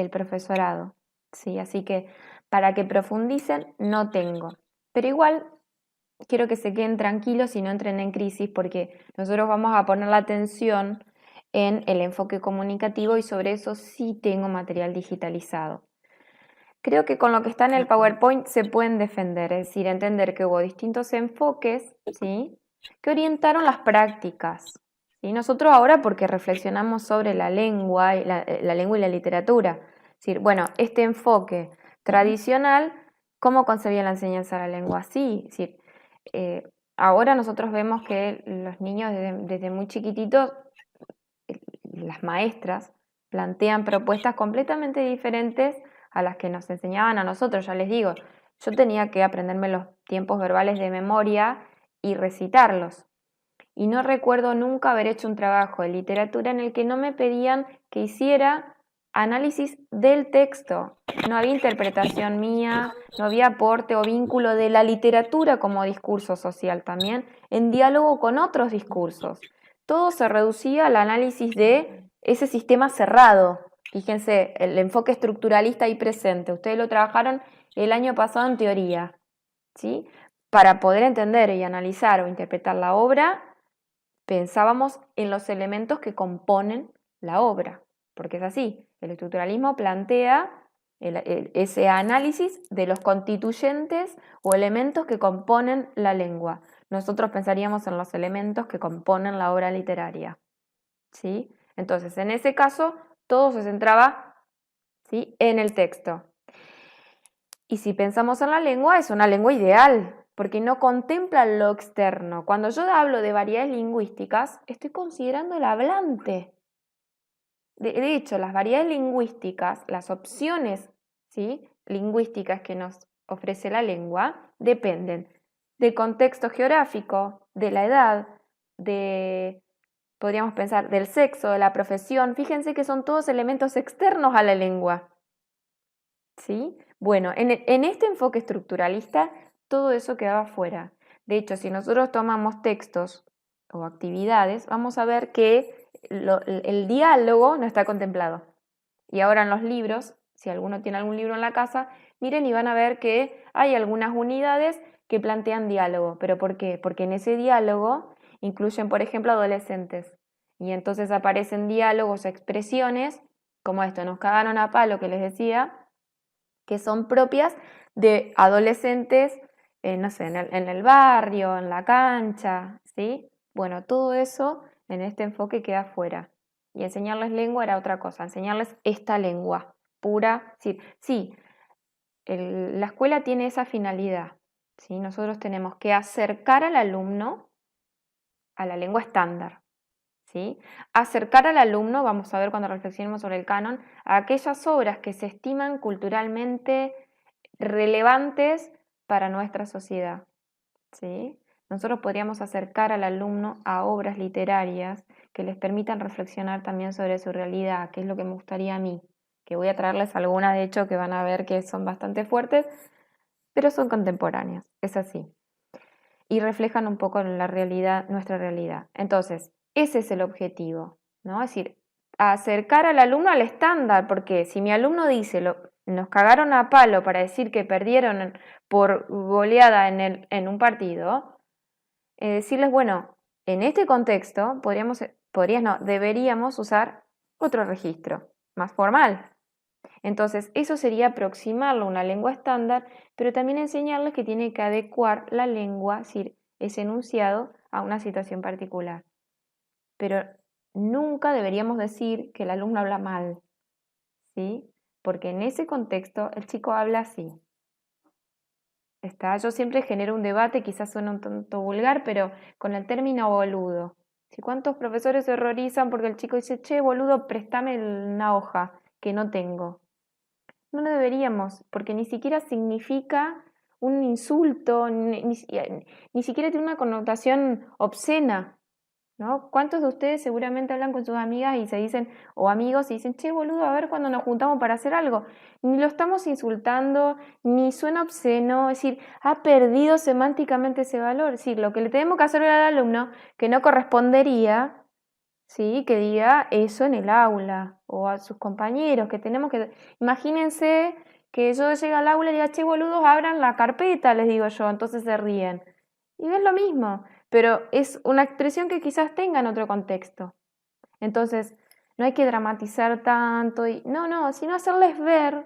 profesorado, ¿sí? Así que para que profundicen no tengo, pero igual quiero que se queden tranquilos y no entren en crisis porque nosotros vamos a poner la atención en el enfoque comunicativo y sobre eso sí tengo material digitalizado. Creo que con lo que está en el PowerPoint se pueden defender, es decir, entender que hubo distintos enfoques, ¿sí? Que orientaron las prácticas. ¿Sí? Nosotros ahora porque reflexionamos sobre la lengua y la lengua y la literatura. Es decir, bueno, este enfoque tradicional ¿Cómo concebía la enseñanza de la lengua? Sí, es decir, ahora nosotros vemos que los niños desde muy chiquititos, las maestras plantean propuestas completamente diferentes a las que nos enseñaban a nosotros. Ya les digo, yo tenía que aprenderme los tiempos verbales de memoria y recitarlos. Y no recuerdo nunca haber hecho un trabajo de literatura en el que no me pedían que hiciera análisis del texto. No había interpretación mía, no había aporte o vínculo de la literatura como discurso social también, en diálogo con otros discursos. Todo se reducía al análisis de ese sistema cerrado. Fíjense, el enfoque estructuralista ahí presente. Ustedes lo trabajaron el año pasado en teoría, ¿sí? Para poder entender y analizar o interpretar la obra, pensábamos en los elementos que componen la obra, porque es así, el estructuralismo plantea ese análisis de los constituyentes o elementos que componen la lengua. Nosotros pensaríamos en los elementos que componen la obra literaria, ¿sí? Entonces, en ese caso, todo se centraba, ¿sí?, en el texto. Y si pensamos en la lengua, es una lengua ideal, porque no contempla lo externo. Cuando yo hablo de variedades lingüísticas, estoy considerando el hablante. De hecho, las variedades lingüísticas, las opciones, ¿sí?, lingüísticas que nos ofrece la lengua, dependen del contexto geográfico, de la edad, podríamos pensar, del sexo, de la profesión. Fíjense que son todos elementos externos a la lengua, ¿sí? Bueno, en este enfoque estructuralista, todo eso quedaba fuera. De hecho, si nosotros tomamos textos o actividades, vamos a ver que el diálogo no está contemplado. Y ahora en los libros, si alguno tiene algún libro en la casa, miren y van a ver que hay algunas unidades que plantean diálogo. ¿Pero por qué? Porque en ese diálogo incluyen, por ejemplo, adolescentes. Y entonces aparecen diálogos, expresiones, como esto, nos cagaron a palo que les decía, que son propias de adolescentes, no sé, en el barrio, en la cancha, ¿sí? Bueno, todo eso en este enfoque queda fuera. Y enseñarles lengua era otra cosa, enseñarles esta lengua pura. Sí, la escuela tiene esa finalidad, ¿sí? Nosotros tenemos que acercar al alumno a la lengua estándar, ¿sí? Acercar al alumno, vamos a ver cuando reflexionemos sobre el canon, a aquellas obras que se estiman culturalmente relevantes para nuestra sociedad, ¿sí? Nosotros podríamos acercar al alumno a obras literarias que les permitan reflexionar también sobre su realidad, que es lo que me gustaría a mí, que voy a traerles algunas, de hecho, que van a ver que son bastante fuertes, pero son contemporáneas, es así, y reflejan un poco la realidad, nuestra realidad. Entonces, ese es el objetivo, ¿no? Es decir, acercar al alumno al estándar, porque si mi alumno dice, nos cagaron a palo para decir que perdieron por goleada en un partido, decirles, bueno, en este contexto deberíamos usar otro registro, más formal. Entonces, eso sería aproximarlo a una lengua estándar, pero también enseñarles que tiene que adecuar la lengua, es decir, ese enunciado, a una situación particular. Pero nunca deberíamos decir que el alumno habla mal, ¿sí? Porque en ese contexto el chico habla así. Yo siempre genero un debate, quizás suena un tanto vulgar, pero con el término boludo. Si ¿cuántos profesores se horrorizan porque el chico dice, che, boludo, préstame una hoja que no tengo? No lo deberíamos, porque ni siquiera significa un insulto, ni siquiera tiene una connotación obscena, ¿no? ¿Cuántos de ustedes seguramente hablan con sus amigas y se dicen, o amigos, y dicen, che, boludo, a ver cuando nos juntamos para hacer algo? Ni lo estamos insultando, ni suena obsceno, es decir, ha perdido semánticamente ese valor. Es decir, lo que le tenemos que hacer al alumno, que no correspondería, ¿sí?, que diga eso en el aula, o a sus compañeros, que tenemos que... Imagínense que yo llegue al aula y diga, che, boludos, abran la carpeta, les digo yo, entonces se ríen. Y es lo mismo, pero es una expresión que quizás tenga en otro contexto. Entonces, no hay que dramatizar tanto, no, sino hacerles ver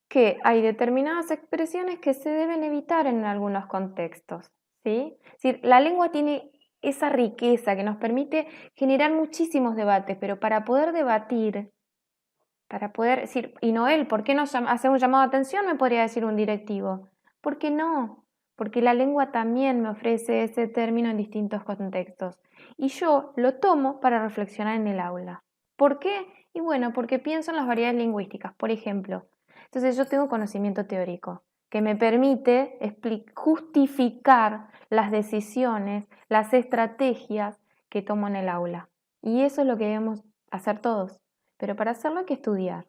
que hay determinadas expresiones que se deben evitar en algunos contextos, ¿sí? Es decir, la lengua tiene esa riqueza que nos permite generar muchísimos debates, pero para poder debatir Para poder decir, y Noel, ¿por qué no hacer un llamado de atención? Me podría decir un directivo. ¿Por qué no? Porque la lengua también me ofrece ese término en distintos contextos. Y yo lo tomo para reflexionar en el aula. ¿Por qué? Y bueno, porque pienso en las variedades lingüísticas, por ejemplo. Entonces yo tengo conocimiento teórico que me permite justificar las decisiones, las estrategias que tomo en el aula. Y eso es lo que debemos hacer todos. Pero para hacerlo hay que estudiar,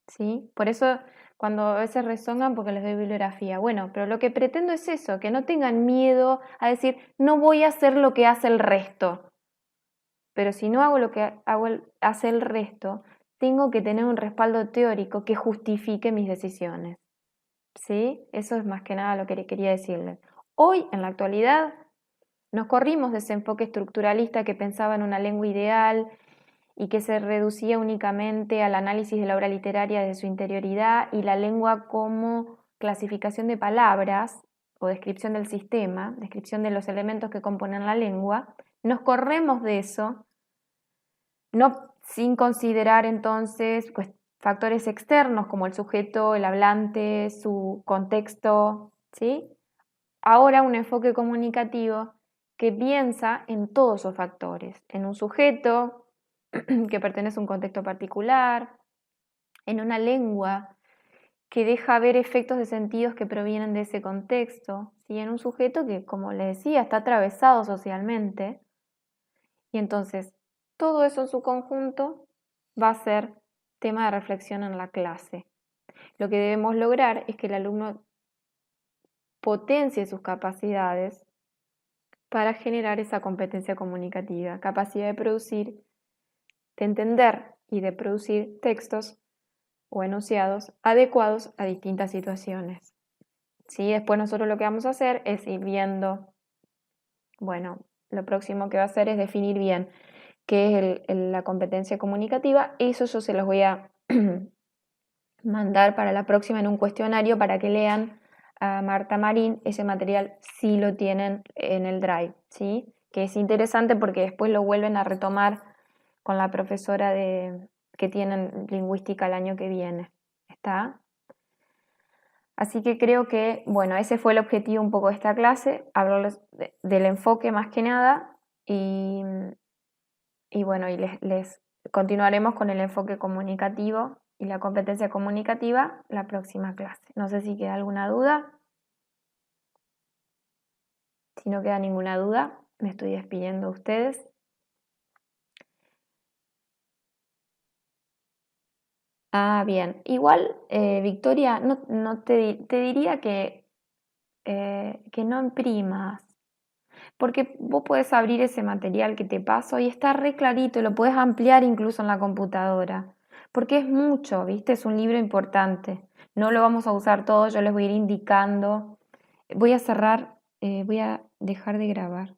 ¿sí? Por eso cuando a veces rezongan porque les doy bibliografía. Bueno, pero lo que pretendo es eso, que no tengan miedo a decir, no voy a hacer lo que hace el resto. Pero si no hago lo que hace el resto, tengo que tener un respaldo teórico que justifique mis decisiones, ¿sí? Eso es más que nada lo que quería decirles. Hoy, en la actualidad, nos corrimos de ese enfoque estructuralista que pensaba en una lengua ideal y que se reducía únicamente al análisis de la obra literaria desde su interioridad y la lengua como clasificación de palabras o descripción del sistema, descripción de los elementos que componen la lengua. Nos corremos de eso, no sin considerar entonces pues, factores externos como el sujeto, el hablante, su contexto, ¿sí? Ahora un enfoque comunicativo que piensa en todos esos factores, en un sujeto que pertenece a un contexto particular, en una lengua que deja ver efectos de sentidos que provienen de ese contexto, ¿sí? En un sujeto que, como le decía, está atravesado socialmente. Y entonces, todo eso en su conjunto va a ser tema de reflexión en la clase. Lo que debemos lograr es que el alumno potencie sus capacidades para generar esa competencia comunicativa, capacidad de producir, de entender y de producir textos o enunciados adecuados a distintas situaciones. ¿Sí? Después nosotros lo que vamos a hacer es ir viendo, bueno, lo próximo que va a hacer es definir bien qué es la competencia comunicativa. Eso yo se los voy a mandar para la próxima en un cuestionario para que lean a Marta Marín. Ese material sí lo tienen en el Drive, ¿sí? Que es interesante porque después lo vuelven a retomar con la profesora que tienen lingüística el año que viene. ¿Está? Así que creo que, bueno, ese fue el objetivo un poco de esta clase, hablarles del enfoque más que nada y bueno, y les continuaremos con el enfoque comunicativo y la competencia comunicativa la próxima clase. No sé si queda alguna duda. Si no queda ninguna duda, me estoy despidiendo de ustedes. Ah, bien. Igual, Victoria, no te diría que no imprimas, porque vos podés abrir ese material que te paso y está re clarito, lo podés ampliar incluso en la computadora, porque es mucho, ¿viste? Es un libro importante. No lo vamos a usar todo, yo les voy a ir indicando. Voy a cerrar, voy a dejar de grabar.